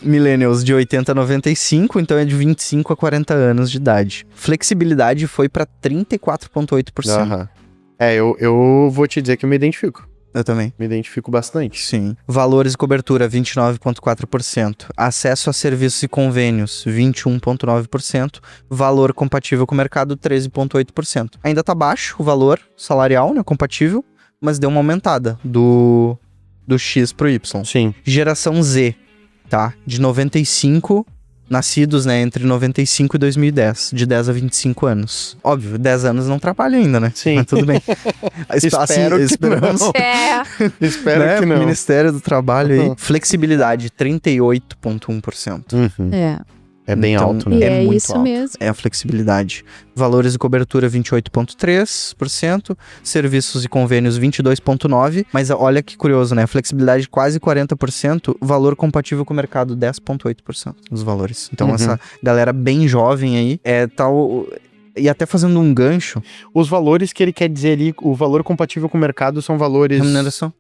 Millennials de 80 a 95, então é de 25 a 40 anos de idade. Flexibilidade foi pra 34,8%. Aham. Eu vou te dizer que eu me identifico. Eu também. Me identifico bastante. Sim. Valores e cobertura, 29,4%. Acesso a serviços e convênios, 21,9%. Valor compatível com o mercado, 13,8%. Ainda tá baixo o valor salarial, né, compatível, mas deu uma aumentada do X pro Y. Sim. Geração Z, tá? De 95, nascidos, né, entre 95 e 2010, de 10 a 25 anos. Óbvio, 10 anos não trabalha ainda, né? Sim. Mas tudo bem. Espero que esperamos, não. É, Espero né? que não. Ministério do Trabalho aí. Uhum. Flexibilidade, 38,1%. Uhum. é. É bem Então, alto, E né? É é muito isso alto. mesmo. É a flexibilidade. Valores e cobertura, 28,3%. Serviços e convênios, 22,9%. Mas olha que curioso, né? Flexibilidade quase 40%. Valor compatível com o mercado, 10,8% dos valores. Então, Uhum. essa galera bem jovem aí, é tal... E até fazendo um gancho, Os valores que ele quer dizer ali, o valor compatível com o mercado são valores... remuneração.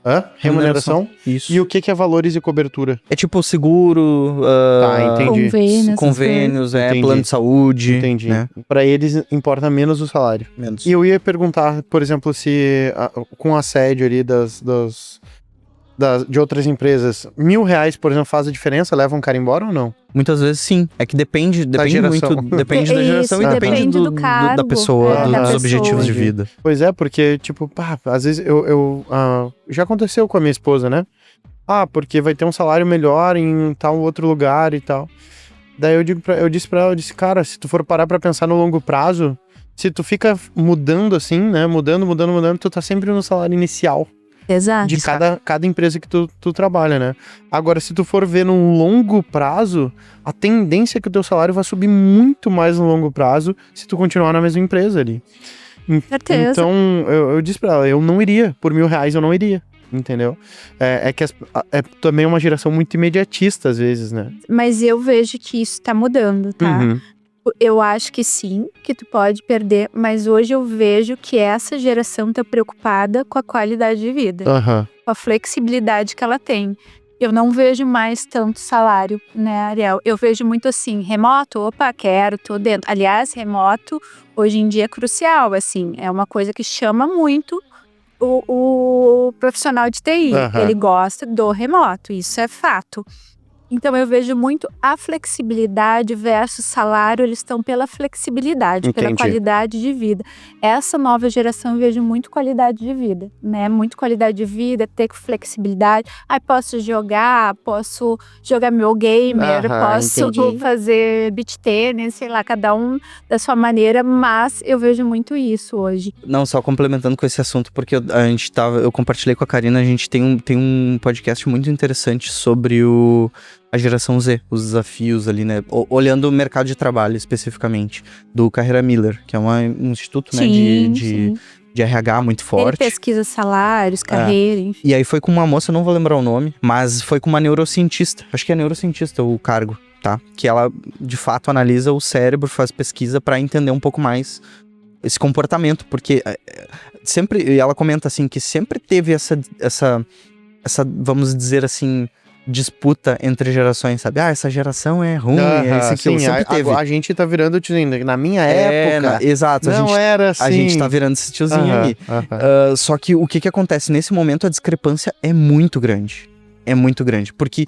Hã? Remuneração? Isso. E o que é valores e cobertura? É tipo seguro, Tá, entendi. convênios, Entendi. plano de saúde. Entendi. Né? Pra eles importa menos o salário. Menos. E eu ia perguntar, por exemplo, se com assédio ali de outras empresas, R$1.000, por exemplo, faz a diferença? Leva um cara embora ou não? Muitas vezes sim. É que depende geração. muito. Depende da Isso, geração e depende depende do da cargo, pessoa, da dos pessoa. objetivos de vida. Pois é, porque, tipo, pá, às vezes já aconteceu com a minha esposa, né? Porque vai ter um salário melhor em tal outro lugar e tal. Daí eu disse pra ela, cara, se tu for parar pra pensar no longo prazo, se tu fica mudando assim, né? Mudando, tu tá sempre no salário inicial Exato. de cada empresa que tu trabalha, né? Agora, se tu for ver num longo prazo, a tendência é que o teu salário vai subir muito mais no longo prazo se tu continuar na mesma empresa ali. Certeza. Então, eu disse pra ela, eu não iria, por R$1.000 eu não iria, entendeu? É que é também uma geração muito imediatista às vezes, né? Mas eu vejo que isso tá mudando, tá? Uhum. Eu acho que sim, que tu pode perder, mas hoje eu vejo que essa geração tá preocupada com a qualidade de vida, Aham. com a flexibilidade que ela tem. Eu não vejo mais tanto salário, né, Ariel? Eu vejo muito assim, remoto, opa, quero, tô dentro. Aliás, remoto hoje em dia é crucial, assim, é uma coisa que chama muito o profissional de TI. Aham. Ele gosta do remoto, isso é fato. Então eu vejo muito a flexibilidade versus salário, eles estão pela flexibilidade, pela Entendi. qualidade de vida. Essa nova geração eu vejo muito qualidade de vida, né? Muito qualidade de vida, ter flexibilidade. Posso jogar meu gamer, Aham, posso entendi. fazer beach tennis, sei lá, cada um da sua maneira, mas eu vejo muito isso hoje. Não, só complementando com esse assunto, porque eu compartilhei com a Karina, a gente tem um podcast muito interessante sobre a geração Z, os desafios ali, né? Olhando o mercado de trabalho especificamente, do Carreira Miller, que é um instituto, né, de RH muito Ele forte. pesquisa salários, carreira, enfim. E aí foi com uma moça, não vou lembrar o nome, mas foi com uma neurocientista. Acho que é neurocientista o cargo, tá? Que ela, de fato, analisa o cérebro, faz pesquisa pra entender um pouco mais esse comportamento, porque sempre, e ela comenta assim, que sempre teve essa, vamos dizer assim, disputa entre gerações, sabe? Essa geração é ruim, é isso, aquilo, sim, sempre teve. a gente tá virando tiozinho. Na minha época, Exato, não era assim. a gente tá virando esse tiozinho Aham, aí. aham. Só que o que acontece? Nesse momento, a discrepância é muito grande. É muito grande, porque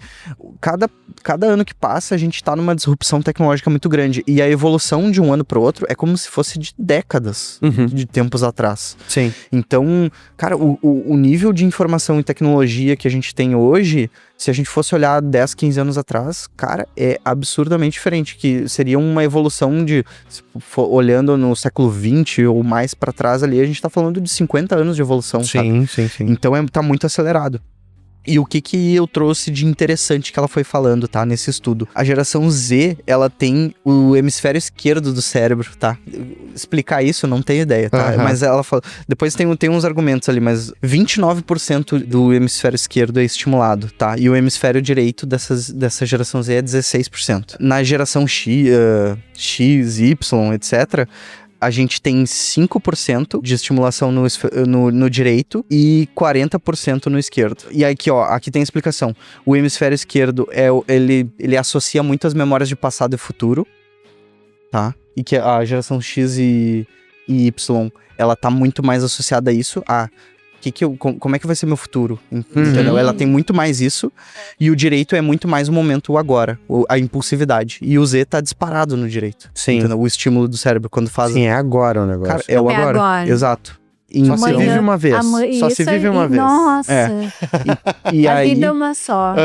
cada ano que passa, a gente tá numa disrupção tecnológica muito grande. E a evolução de um ano pro outro é como se fosse de décadas Uhum. de tempos atrás. Sim. Então, cara, o nível de informação e tecnologia que a gente tem hoje, se a gente fosse olhar 10, 15 anos atrás, cara, é absurdamente diferente. Que seria uma evolução de, se for olhando no século XX ou mais pra trás ali, a gente tá falando de 50 anos de evolução, sabe? Sim. Então tá muito acelerado. E o que eu trouxe de interessante que ela foi falando, tá? Nesse estudo. A geração Z, ela tem o hemisfério esquerdo do cérebro, tá? Explicar isso, eu não tenho ideia, tá? Aham. Mas ela fala... Depois tem uns argumentos ali, mas 29% do hemisfério esquerdo é estimulado, tá? E o hemisfério direito dessa geração Z é 16%. Na geração X, Y, etc., a gente tem 5% de estimulação no direito e 40% no esquerdo. E aqui, ó, aqui tem a explicação. O hemisfério esquerdo, ele associa muito as memórias de passado e futuro, tá? E que a geração X e Y, ela tá muito mais associada a isso, como é que vai ser meu futuro? Entendeu? Ela tem muito mais isso. E o direito é muito mais o momento, o agora. A impulsividade. E o Z tá disparado no direito. Sim. Entendeu? O estímulo do cérebro quando faz... Sim, é agora o negócio. Cara, é o agora. Exato. Só se vive uma vez. Só se vive uma vez. Nossa. E a aí, vida é uma só.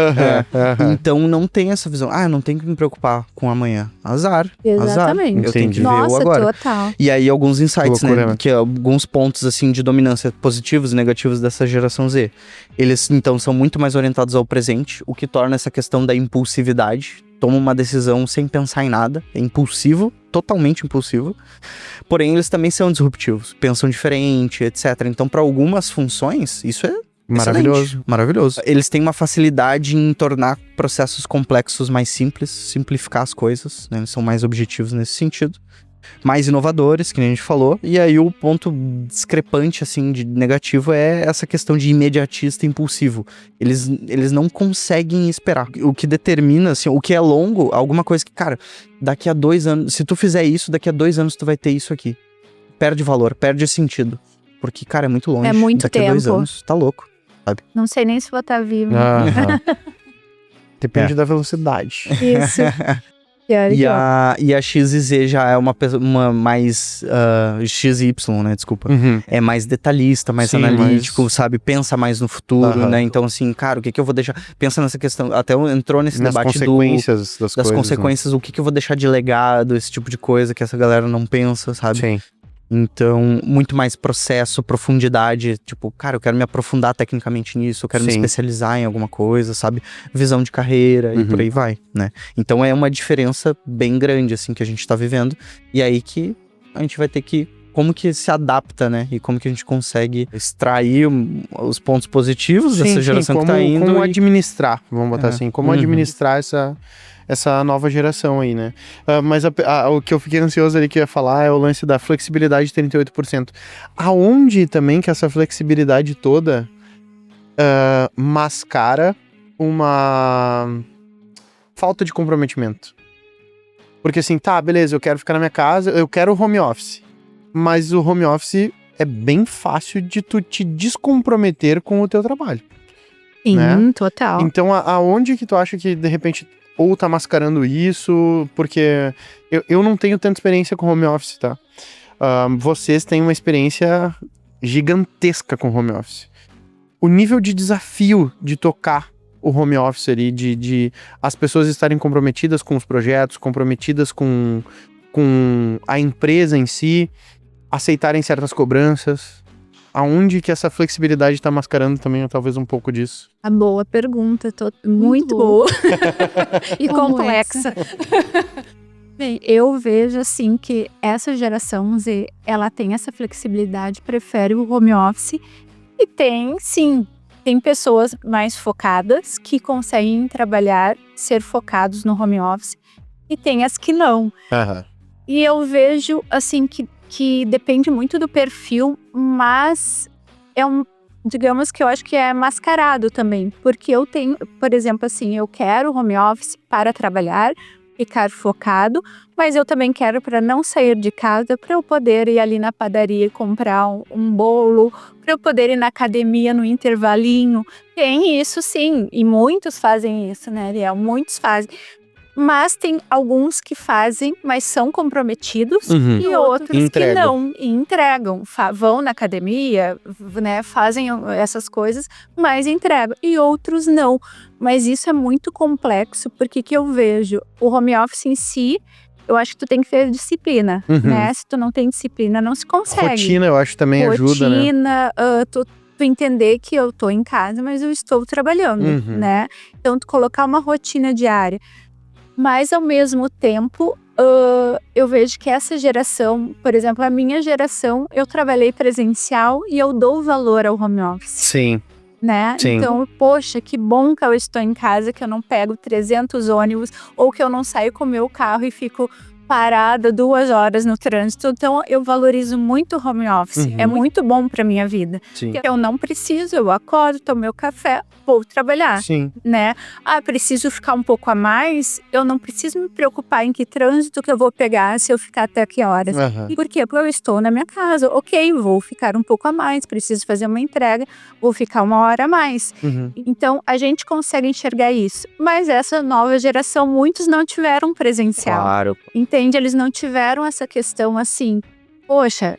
Então não tem essa visão. Eu não tenho que me preocupar com amanhã. Azar. Exatamente. Azar. Eu tenho que ver Nossa, o agora. total. E aí alguns insights, loucura, né? Que alguns pontos assim de dominância positivos e negativos dessa geração Z. Eles então são muito mais orientados ao presente, o que torna essa questão da impulsividade. Toma uma decisão sem pensar em nada. É impulsivo, totalmente impulsivo. Porém, eles também são disruptivos. Pensam diferente, etc. Então, para algumas funções, isso é maravilhoso. Excelente. Maravilhoso. Eles têm uma facilidade em tornar processos complexos mais simples, simplificar as coisas, né? Eles são mais objetivos nesse sentido. Mais inovadores, que nem a gente falou. E aí o ponto discrepante, assim, de negativo é essa questão de imediatista e impulsivo. Eles não conseguem esperar. O que determina, assim, o que é longo, alguma coisa que, cara, daqui a 2 anos... Se tu fizer isso, daqui a 2 anos tu vai ter isso aqui. Perde valor, perde sentido. Porque, cara, é muito longe. É muito daqui tempo. a 2 anos, tá louco, sabe? Não sei nem se vou estar vivo. Depende da velocidade. Isso. E a X e Z já é uma mais... X e Y, né? Desculpa. É mais detalhista, mais analítico, sabe? Pensa mais no futuro, né? Então, assim, cara, o que eu vou deixar... Pensa nessa questão... Até entrou nesse debate consequências das consequências, né? O que eu vou deixar de legado, esse tipo de coisa que essa galera não pensa, sabe? Sim. Então, muito mais processo, profundidade. Tipo, cara, eu quero me aprofundar tecnicamente nisso, eu quero me especializar em alguma coisa, sabe? Visão de carreira e por aí vai, né? Então é uma diferença bem grande, assim, que a gente tá vivendo. E aí que a gente vai ter que... Como que se adapta, né? E como que a gente consegue extrair os pontos positivos dessa geração que tá indo. Como administrar, vamos botar assim. Como administrar essa nova geração aí, né? Mas o que eu fiquei ansioso ali que eu ia falar é o lance da flexibilidade de 38%. Aonde também que essa flexibilidade toda mascara uma falta de comprometimento? Porque assim, tá, beleza, eu quero ficar na minha casa, eu quero home office. Mas o home office é bem fácil de tu te descomprometer com o teu trabalho. Sim, né? total. Então, aonde que tu acha que, de repente, ou tá mascarando isso? Porque eu não tenho tanta experiência com home office, tá? Vocês têm uma experiência gigantesca com home office. O nível de desafio de tocar o home office ali, de as pessoas estarem comprometidas com os projetos, comprometidas com a empresa em si, aceitarem certas cobranças. Aonde que essa flexibilidade tá mascarando também, talvez, um pouco disso? A boa pergunta, muito boa. E complexa. Bem, eu vejo assim que essa geração Z, ela tem essa flexibilidade, prefere o home office. E tem pessoas mais focadas que conseguem trabalhar, ser focados no home office. E tem as que não. E eu vejo assim que depende muito do perfil, mas digamos que eu acho que é mascarado também. Porque eu tenho, por exemplo, assim, eu quero home office para trabalhar, ficar focado, mas eu também quero para não sair de casa, para eu poder ir ali na padaria e comprar um bolo, para eu poder ir na academia no intervalinho. Tem isso sim, e muitos fazem isso, né, Ariel? Muitos fazem. Mas tem alguns que fazem, mas são comprometidos, e outros que não, e entregam. Vão na academia, né, fazem essas coisas, mas entregam. E outros não. Mas isso é muito complexo, porque que eu vejo? O home office em si, eu acho que tu tem que ter disciplina, né? Se tu não tem disciplina, não se consegue. Rotina, eu acho, também ajuda, né? Rotina, tu entender que eu tô em casa, mas eu estou trabalhando, né? Então, tu colocar uma rotina diária. Mas, ao mesmo tempo, eu vejo que essa geração, por exemplo, a minha geração, eu trabalhei presencial e eu dou valor ao home office. Sim. Né? Sim. Então, poxa, que bom que eu estou em casa, que eu não pego 300 ônibus, ou que eu não saio com o meu carro e fico parada 2 horas no trânsito. Então, eu valorizo muito o home office. É muito bom pra minha vida. Sim. Porque eu não preciso, eu acordo, tomo meu café, vou trabalhar, Sim. né? Preciso ficar um pouco a mais, eu não preciso me preocupar em que trânsito que eu vou pegar, se eu ficar até que horas. Por quê? Porque eu estou na minha casa. Ok, vou ficar um pouco a mais, preciso fazer uma entrega, vou ficar 1 hora a mais. Então, a gente consegue enxergar isso. Mas essa nova geração, muitos não tiveram presencial. Claro. Entende? Eles não tiveram essa questão assim, poxa,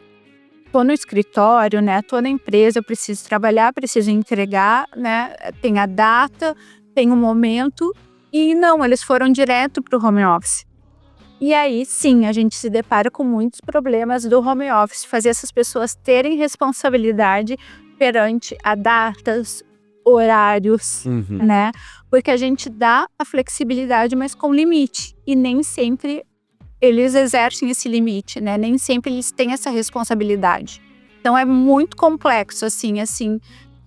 tô no escritório, né? Tô na empresa, eu preciso trabalhar, preciso entregar, né? Tem a data, tem o momento. E não, eles foram direto pro home office. E aí, sim, a gente se depara com muitos problemas do home office. Fazer essas pessoas terem responsabilidade perante a datas, horários, né? Porque a gente dá a flexibilidade, mas com limite. E nem sempre eles exercem esse limite, né? Nem sempre eles têm essa responsabilidade. Então é muito complexo, assim,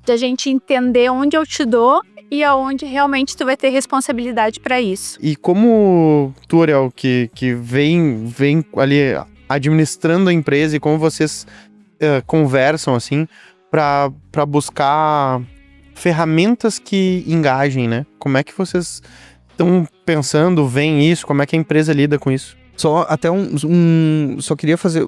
de a gente entender onde eu te dou e aonde realmente tu vai ter responsabilidade para isso. E como tu, Ariel, que vem ali administrando a empresa, e como vocês conversam, assim, para buscar ferramentas que engajem, né? Como é que vocês estão pensando, veem isso? Como é que a empresa lida com isso? Só até só queria fazer...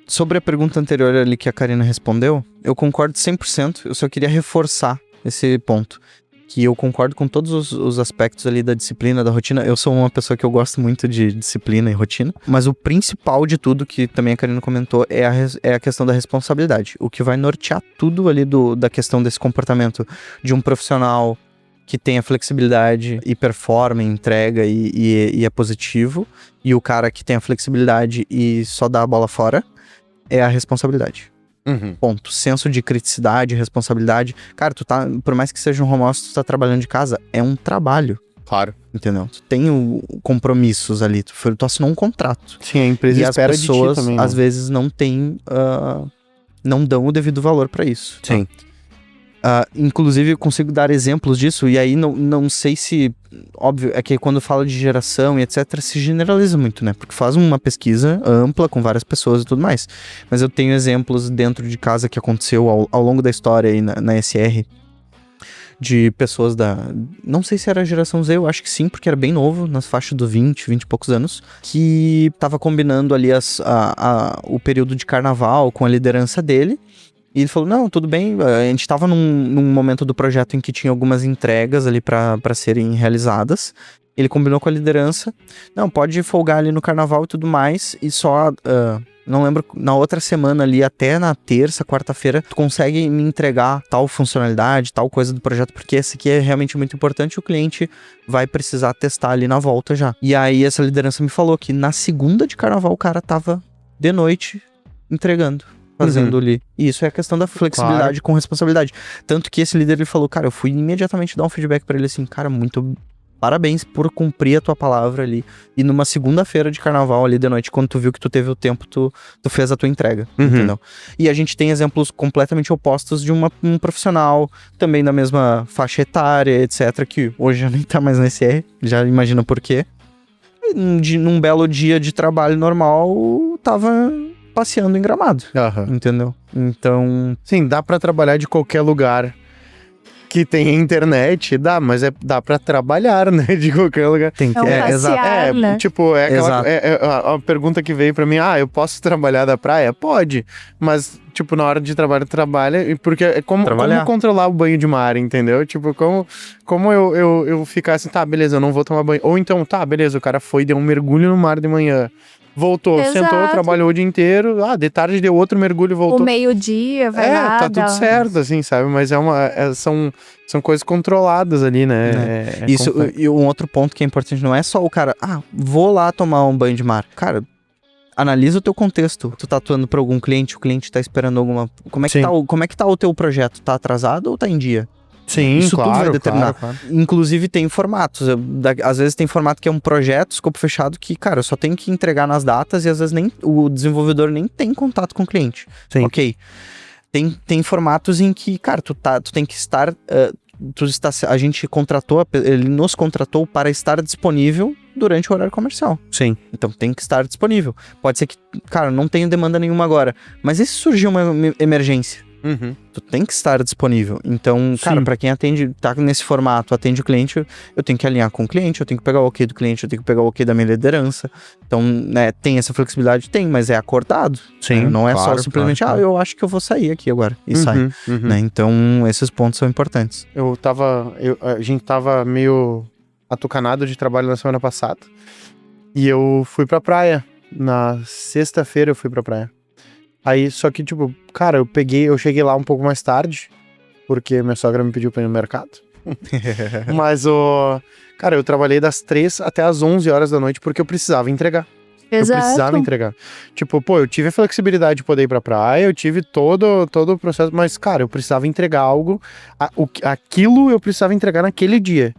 Sobre a pergunta anterior ali que a Karina respondeu, eu concordo 100%, eu só queria reforçar esse ponto. Que eu concordo com todos os aspectos ali da disciplina, da rotina. Eu sou uma pessoa que eu gosto muito de disciplina e rotina. Mas o principal de tudo, que também a Karina comentou, é a questão da responsabilidade. O que vai nortear tudo ali da questão desse comportamento de um profissional que tenha flexibilidade e performa, entrega e é positivo. E o cara que tem a flexibilidade e só dá a bola fora, é a responsabilidade. Ponto. Senso de criticidade, responsabilidade. Cara, tu tá, por mais que seja um home office, tu tá trabalhando de casa, é um trabalho. Claro. Entendeu? Tu tem compromissos ali, tu assinou um contrato. Sim, a empresa espera de ti também. E as pessoas, às vezes, não dão o devido valor pra isso. Sim. Inclusive, eu consigo dar exemplos disso, e aí não sei se... Óbvio, é que quando fala de geração e etc, se generaliza muito, né? Porque faz uma pesquisa ampla com várias pessoas e tudo mais. Mas eu tenho exemplos dentro de casa que aconteceu ao longo da história aí na SR, de pessoas não sei se era a geração Z, eu acho que sim, porque era bem novo, nas faixas do 20 e poucos anos, que tava combinando ali o período de carnaval com a liderança dele. E ele falou, não, tudo bem, a gente estava num momento do projeto em que tinha algumas entregas ali para serem realizadas. Ele combinou com a liderança, não, pode folgar ali no carnaval e tudo mais, e só, não lembro, na outra semana ali, até na terça, quarta-feira, tu consegue me entregar tal funcionalidade, tal coisa do projeto, porque esse aqui é realmente muito importante e o cliente vai precisar testar ali na volta já. E aí essa liderança me falou que na segunda de carnaval o cara tava de noite entregando. Fazendo ali. E isso é a questão da flexibilidade com responsabilidade. Tanto que esse líder, ele falou, cara, eu fui imediatamente dar um feedback pra ele assim, cara, muito parabéns por cumprir a tua palavra ali. E numa segunda-feira de carnaval ali de noite, quando tu viu que tu teve o tempo, tu fez a tua entrega, entendeu? E a gente tem exemplos completamente opostos de um profissional, também da mesma faixa etária, etc, que hoje já nem tá mais na SR, já imagina por quê. E num belo dia de trabalho normal, tava passeando em Gramado, entendeu? Então... Sim, dá pra trabalhar de qualquer lugar que tenha internet, mas dá pra trabalhar, né, de qualquer lugar. Tem que... passear, né? Tipo, a pergunta que veio pra mim, eu posso trabalhar da praia? Pode, mas, tipo, na hora de trabalho, trabalha, porque é como controlar o banho de mar, entendeu? Tipo, como eu ficar assim, tá, beleza, eu não vou tomar banho. Ou então, tá, beleza, o cara foi, deu um mergulho no mar de manhã. Voltou, sentou, trabalhou o dia inteiro. De tarde deu outro mergulho e voltou. O meio-dia, vai lá. Tá tudo certo, assim, sabe? Mas são coisas controladas ali, né? Isso, e um outro ponto que é importante, não é só o cara, vou lá tomar um banho de mar. Cara, analisa o teu contexto. Tu tá atuando pra algum cliente, o cliente tá esperando alguma... Como é que tá o teu projeto? Tá atrasado ou tá em dia? Sim, isso claro, tudo vai determinar. Claro. Inclusive tem formatos. Às vezes tem formato que é um projeto, escopo fechado, que, cara, eu só tenho que entregar nas datas e às vezes o desenvolvedor nem tem contato com o cliente. Sim. Ok. Tem formatos em que, cara, tu tem que estar... a gente ele nos contratou para estar disponível durante o horário comercial. Sim. Então tem que estar disponível. Pode ser que, cara, não tenho demanda nenhuma agora, mas e se surgir uma emergência? Tu tem que estar disponível. Então, cara, pra quem atende, tá nesse formato, atende o cliente, eu tenho que alinhar com o cliente, eu tenho que pegar o ok do cliente, eu tenho que pegar o ok da minha liderança. Então, né, tem essa flexibilidade? Tem, mas é acordado. Sim, né? Não é claro, só simplesmente, claro. eu acho que eu vou sair aqui agora. E sai. Né? Então, esses pontos são importantes. A gente tava meio atucanado de trabalho na semana passada. E eu fui pra praia. Na sexta-feira eu fui pra praia. Aí, só que, tipo, cara, eu cheguei lá um pouco mais tarde, porque minha sogra me pediu pra ir no mercado. Mas, cara, eu trabalhei das 3 até as 11 horas da noite porque eu precisava entregar. Exato. Eu precisava entregar. Tipo, pô, eu tive a flexibilidade de poder ir pra praia, eu tive todo o processo, mas, cara, eu precisava entregar algo, aquilo eu precisava entregar naquele dia.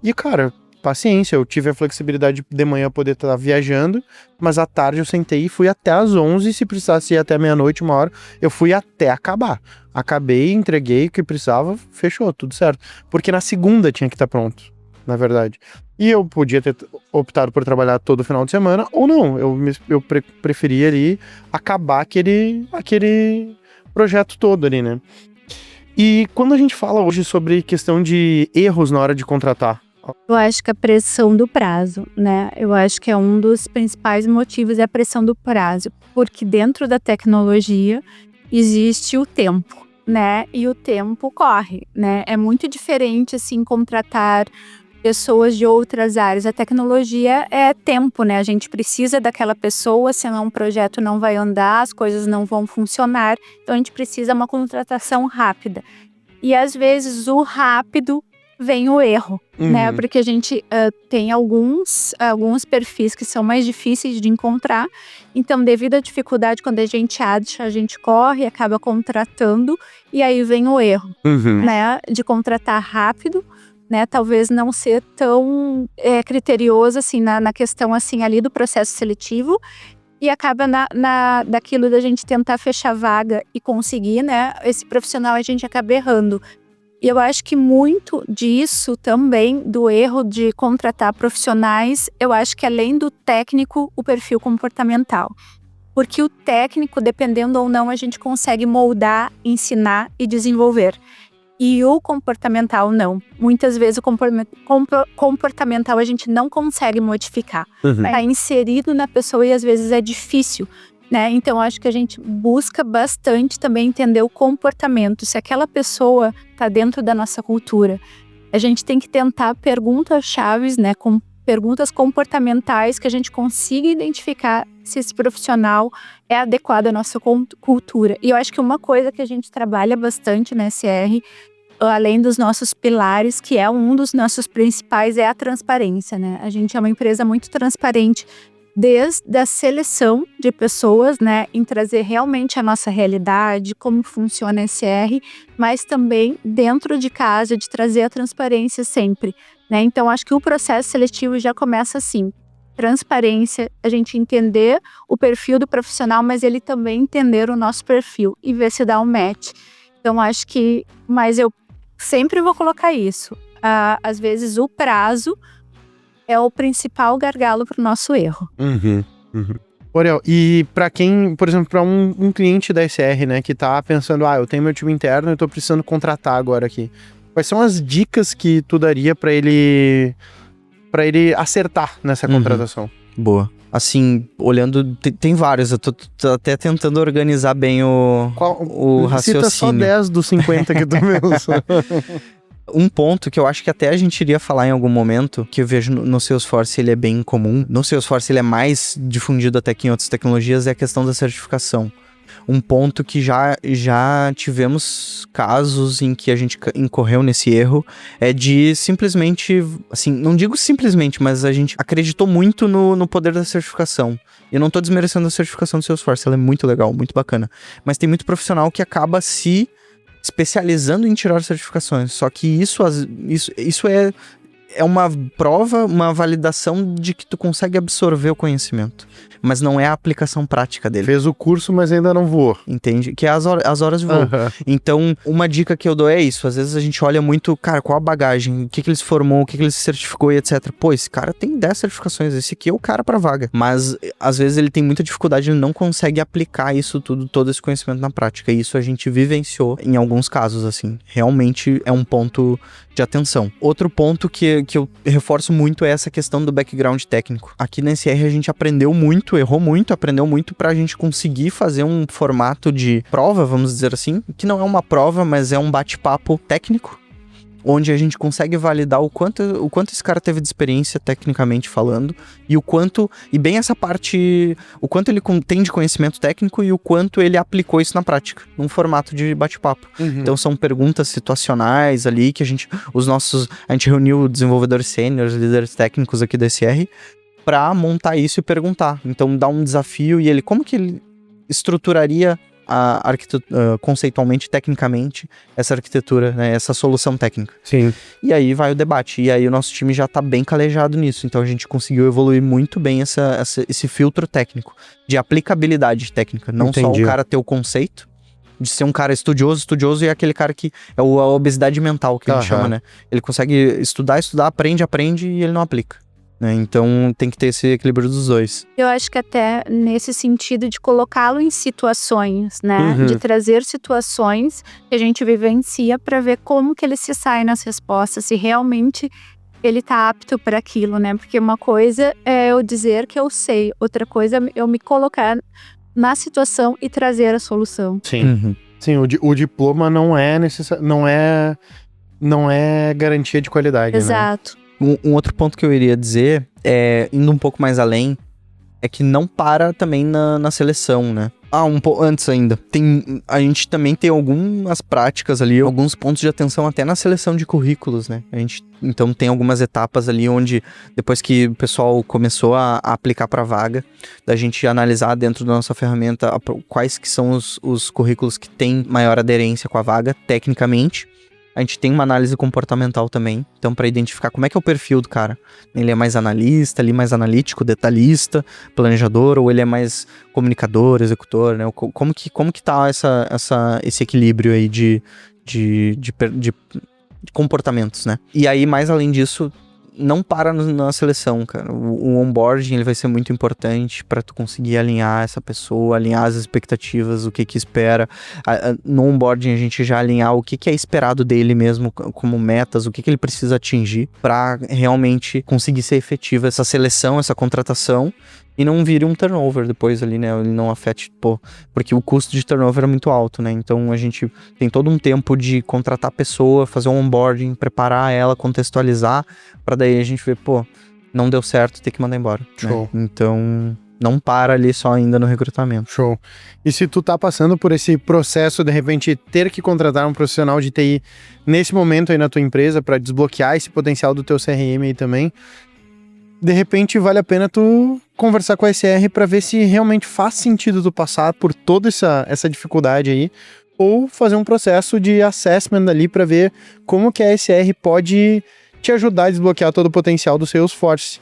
E, cara, paciência, eu tive a flexibilidade de manhã poder estar viajando, mas à tarde eu sentei e fui até às 11, se precisasse ir até meia-noite, 1 hora, eu fui até acabar. Acabei, entreguei o que precisava, fechou, tudo certo. Porque na segunda tinha que estar pronto, na verdade. E eu podia ter optado por trabalhar todo final de semana, ou não, eu preferia ali acabar aquele projeto todo ali, né? E quando a gente fala hoje sobre questão de erros na hora de contratar, Eu acho que a pressão do prazo, né? Eu acho que é um dos principais motivos, é a pressão do prazo. Porque dentro da tecnologia existe o tempo, né? E o tempo corre, né? É muito diferente, assim, contratar pessoas de outras áreas. A tecnologia é tempo, né? A gente precisa daquela pessoa, senão o projeto não vai andar, as coisas não vão funcionar. Então a gente precisa de uma contratação rápida. E às vezes o rápido vem o erro, né? Porque a gente tem alguns perfis que são mais difíceis de encontrar. Então, devido à dificuldade, quando a gente acha, a gente corre, acaba contratando, e aí vem o erro, né? De contratar rápido, né? Talvez não ser tão criterioso, assim, na questão, assim, ali do processo seletivo, e acaba daquilo da gente tentar fechar vaga e conseguir, né? Esse profissional a gente acaba errando. E eu acho que muito disso também, do erro de contratar profissionais, eu acho que além do técnico, o perfil comportamental. Porque o técnico, dependendo ou não, a gente consegue moldar, ensinar e desenvolver. E o comportamental não. Muitas vezes o comportamental a gente não consegue modificar. Tá inserido na pessoa e às vezes é difícil. Né? Então, acho que a gente busca bastante também entender o comportamento. Se aquela pessoa está dentro da nossa cultura, a gente tem que tentar perguntas-chave, né? Com perguntas comportamentais que a gente consiga identificar se esse profissional é adequado à nossa cultura. E eu acho que uma coisa que a gente trabalha bastante na SR, além dos nossos pilares, que é um dos nossos principais, é a transparência, né? A gente é uma empresa muito transparente, desde a seleção de pessoas, né, em trazer realmente a nossa realidade, como funciona a SR, mas também dentro de casa, de trazer a transparência sempre, né? Então, acho que o processo seletivo já começa assim, transparência, a gente entender o perfil do profissional, mas ele também entender o nosso perfil e ver se dá um match. Então, acho que, mas eu sempre vou colocar isso, às vezes o prazo é o principal gargalo para o nosso erro. Oriel, e para quem, por exemplo, para um cliente da SR, né, que tá pensando, eu tenho meu time interno e tô precisando contratar agora aqui. Quais são as dicas que tu daria para ele acertar nessa contratação? Boa. Assim, olhando, tem vários, eu tô até tentando organizar bem o raciocínio. Cita só 10 dos 50 que tu pensou. Um ponto que eu acho que até a gente iria falar em algum momento, que eu vejo no Salesforce ele é bem comum, no Salesforce ele é mais difundido até que em outras tecnologias, é a questão da certificação. Um ponto que já tivemos casos em que a gente incorreu nesse erro é de simplesmente, assim, não digo simplesmente, mas a gente acreditou muito no poder da certificação. Eu não tô desmerecendo a certificação do Salesforce, ela é muito legal, muito bacana. Mas tem muito profissional que acaba se especializando em tirar certificações. Só que isso é uma prova, uma validação de que tu consegue absorver o conhecimento, mas não é a aplicação prática dele. Fez o curso, mas ainda não voou. Entende? Que é as horas de voo. Aham. Então, uma dica que eu dou é isso. Às vezes a gente olha muito, cara, qual a bagagem, o que ele se formou, o que ele se certificou e etc. Pô, esse cara tem 10 certificações, esse aqui é o cara pra vaga. Mas, às vezes, ele tem muita dificuldade, ele não consegue aplicar isso tudo, todo esse conhecimento na prática. E isso a gente vivenciou em alguns casos, assim. Realmente é um ponto de atenção. Outro ponto que eu reforço muito é essa questão do background técnico. Aqui na SR a gente aprendeu muito, errou muito, aprendeu muito pra gente conseguir fazer um formato de prova, vamos dizer assim, que não é uma prova, mas é um bate-papo técnico, onde a gente consegue validar o quanto esse cara teve de experiência tecnicamente falando, e o quanto, e bem essa parte, o quanto ele tem de conhecimento técnico e o quanto ele aplicou isso na prática, num formato de bate-papo. Então são perguntas situacionais ali que a gente reuniu desenvolvedores sêniores, líderes técnicos aqui da SR, pra montar isso e perguntar. Então dá um desafio e como que ele estruturaria conceitualmente, tecnicamente, essa arquitetura, né, essa solução técnica. Sim. E aí vai o debate. E aí o nosso time já tá bem calejado nisso. Então a gente conseguiu evoluir muito bem esse filtro técnico, de aplicabilidade técnica. Não Entendi. só o cara ter o conceito, de ser um cara estudioso e é aquele cara que é a obesidade mental que a gente chama, né? Ele consegue estudar, aprende e ele não aplica. Então tem que ter esse equilíbrio dos dois. Eu acho que até nesse sentido de colocá-lo em situações, né? De trazer situações que a gente vivencia para ver como que ele se sai nas respostas, se realmente ele tá apto para aquilo, né? Porque uma coisa é eu dizer que eu sei, outra coisa é eu me colocar na situação e trazer a solução. Sim. Sim, o diploma não é garantia de qualidade, Exato. né? Um outro ponto que eu iria dizer, indo um pouco mais além, é que não para também na seleção, né? Um pouco antes ainda. A gente também tem algumas práticas ali, alguns pontos de atenção até na seleção de currículos, né? Então tem algumas etapas ali onde, depois que o pessoal começou a aplicar para vaga, da gente analisar dentro da nossa ferramenta quais que são os currículos que têm maior aderência com a vaga, tecnicamente. A gente tem uma análise comportamental também, então para identificar como é que é o perfil do cara. Ele é mais analista, ali mais analítico, detalhista, planejador, ou ele é mais comunicador, executor, né? Como que tá esse equilíbrio aí de comportamentos, né? E aí, mais além disso, não para na seleção, cara. O onboarding, ele vai ser muito importante para tu conseguir alinhar essa pessoa, alinhar as expectativas, o que espera. No onboarding, a gente já alinhar o que é esperado dele mesmo como metas, o que ele precisa atingir para realmente conseguir ser efetiva essa seleção, essa contratação, e não vire um turnover depois ali, né? Ele não afete, porque o custo de turnover é muito alto, né? Então a gente tem todo um tempo de contratar a pessoa, fazer um onboarding, preparar ela, contextualizar, pra daí a gente ver, não deu certo, tem que mandar embora. Show. Né? Então não para ali só ainda no recrutamento. Show. E se tu tá passando por esse processo, de repente, ter que contratar um profissional de TI nesse momento aí na tua empresa pra desbloquear esse potencial do teu CRM aí também, de repente vale a pena tu conversar com a SR para ver se realmente faz sentido tu passar por toda essa dificuldade aí, ou fazer um processo de assessment ali para ver como que a SR pode te ajudar a desbloquear todo o potencial do Salesforce.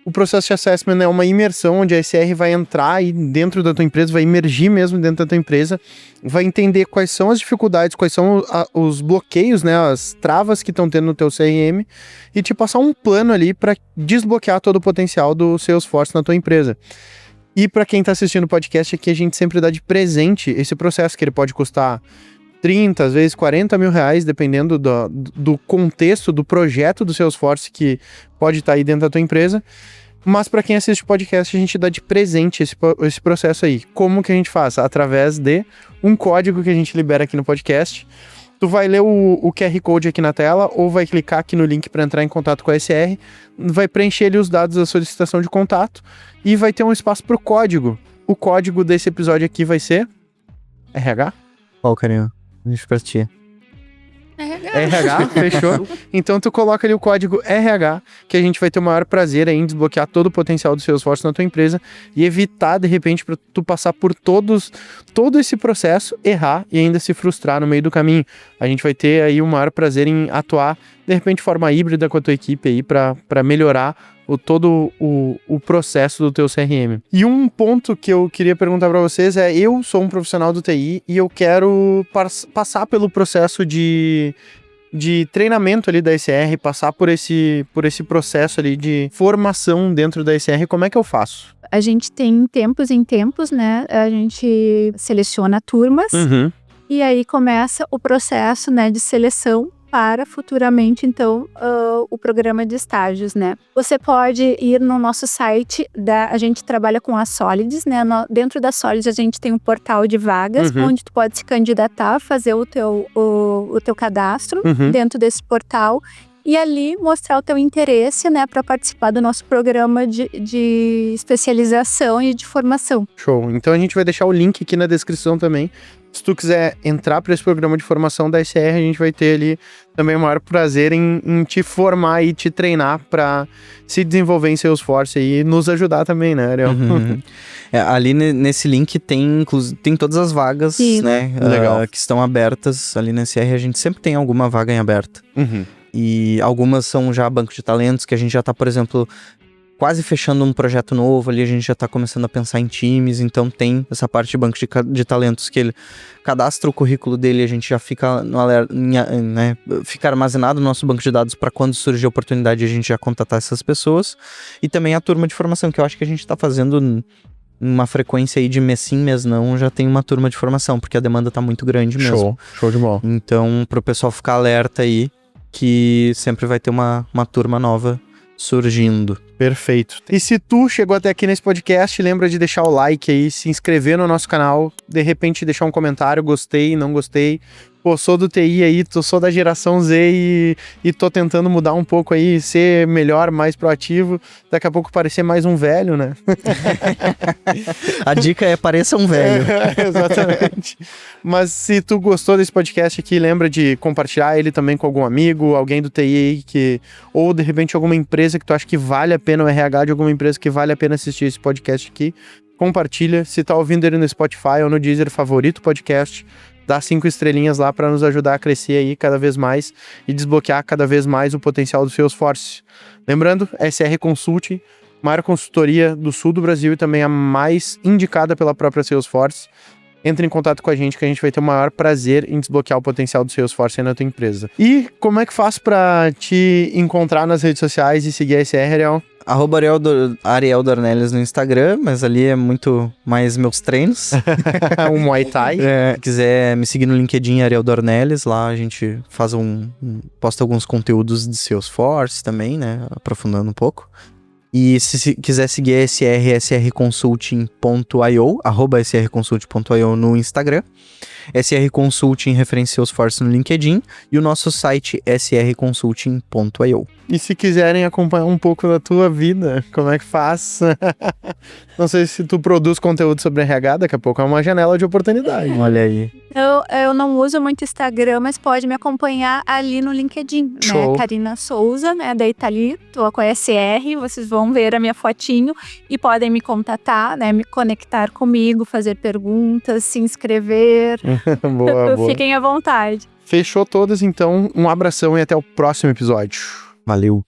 O processo de assessment é uma imersão onde a SR vai entrar aí dentro da tua empresa, vai imergir mesmo dentro da tua empresa, vai entender quais são as dificuldades, quais são os bloqueios, né, as travas que estão tendo no teu CRM, e te passar um plano ali para desbloquear todo o potencial do Salesforce na tua empresa. E para quem está assistindo o podcast aqui, a gente sempre dá de presente esse processo, que ele pode custar 30, às vezes 40 mil reais, dependendo do contexto, do projeto do Salesforce que pode estar aí dentro da tua empresa. Mas para quem assiste o podcast, a gente dá de presente esse processo aí. Como que a gente faz? Através de um código que a gente libera aqui no podcast. Tu vai ler o QR Code aqui na tela, ou vai clicar aqui no link para entrar em contato com a SR, vai preencher ali os dados da solicitação de contato e vai ter um espaço para o código. O código desse episódio aqui vai ser RH? Qual, carinho? Deixa pra ti. RH, fechou? Então tu coloca ali o código RH, que a gente vai ter o maior prazer em desbloquear todo o potencial do Salesforce na tua empresa e evitar, de repente, para tu passar por todo esse processo, errar e ainda se frustrar no meio do caminho. A gente vai ter aí o maior prazer em atuar de repente forma híbrida com a tua equipe aí para melhorar todo o processo do teu CRM. E um ponto que eu queria perguntar para vocês é, eu sou um profissional do TI e eu quero passar pelo processo de treinamento ali da SR, passar por esse processo ali de formação dentro da SR, como é que eu faço? A gente tem tempos em tempos, né? A gente seleciona turmas e aí começa o processo, né, de seleção para futuramente, então, o programa de estágios, né? Você pode ir no nosso site, a gente trabalha com a Solids, né? Dentro da Solids a gente tem um portal de vagas, onde tu pode se candidatar, fazer o teu cadastro dentro desse portal e ali mostrar o teu interesse, né, para participar do nosso programa de especialização e de formação. Show! Então a gente vai deixar o link aqui na descrição também. Se tu quiser entrar para esse programa de formação da SR, a gente vai ter ali também o maior prazer em te formar e te treinar para se desenvolver em Salesforce e nos ajudar também, né, Ariel? Ali nesse link tem todas as vagas, Sim. né, Legal. que estão abertas. Ali na SR a gente sempre tem alguma vaga em aberta. E algumas são já banco de talentos, que a gente já tá, por exemplo, quase fechando um projeto novo ali, a gente já tá começando a pensar em times, então tem essa parte de banco de talentos que ele cadastra o currículo dele, a gente já fica no alerta, né, fica armazenado no nosso banco de dados para quando surgir a oportunidade a gente já contatar essas pessoas. E também a turma de formação, que eu acho que a gente tá fazendo uma frequência aí de mês sim, mês não, já tem uma turma de formação, porque a demanda tá muito grande mesmo. Show de bola. Então, pro pessoal ficar alerta aí, que sempre vai ter uma turma nova surgindo. Perfeito. E se tu chegou até aqui nesse podcast, lembra de deixar o like aí, se inscrever no nosso canal, de repente deixar um comentário, gostei, não gostei. Pô, sou do TI aí, sou da geração Z e tô tentando mudar um pouco aí, ser melhor, mais proativo, daqui a pouco parecer mais um velho, né? A dica é pareça um velho. Exatamente. Mas se tu gostou desse podcast aqui, lembra de compartilhar ele também com algum amigo, alguém do TI aí ou de repente alguma empresa que tu acha que vale a pena, o RH de alguma empresa que vale a pena assistir esse podcast aqui. Compartilha. Se tá ouvindo ele no Spotify ou no Deezer, favorito podcast, dá 5 estrelinhas lá para nos ajudar a crescer aí cada vez mais e desbloquear cada vez mais o potencial do Salesforce. Lembrando, SR Consulting, maior consultoria do sul do Brasil e também a mais indicada pela própria Salesforce. Entre em contato com a gente que a gente vai ter o maior prazer em desbloquear o potencial do Salesforce aí na tua empresa. E como é que faz para te encontrar nas redes sociais e seguir a SR, Ariel? Ariel Dornelles no Instagram, mas ali é muito mais meus treinos. Um Muay Thai. Se quiser me seguir no LinkedIn, Ariel Dornelles, lá a gente faz posta alguns conteúdos de Salesforce também, né, aprofundando um pouco. E se quiser seguir a srconsulting.io, @srconsulting.io no Instagram, SR Consulting referência Salesforce no LinkedIn e o nosso site srconsulting.io. E se quiserem acompanhar um pouco da tua vida, como é que faz? Não sei se tu produz conteúdo sobre RH, daqui a pouco é uma janela de oportunidade. Olha aí. Eu não uso muito Instagram, mas pode me acompanhar ali no LinkedIn, Show. né? Karina Souza, né? Daí tá ali, tô com a SR, vocês vão ver a minha fotinho e podem me contatar, né? Me conectar comigo, fazer perguntas, se inscrever. Boa. Fiquem à vontade. Fechou todas, então. Um abração e até o próximo episódio. Valeu.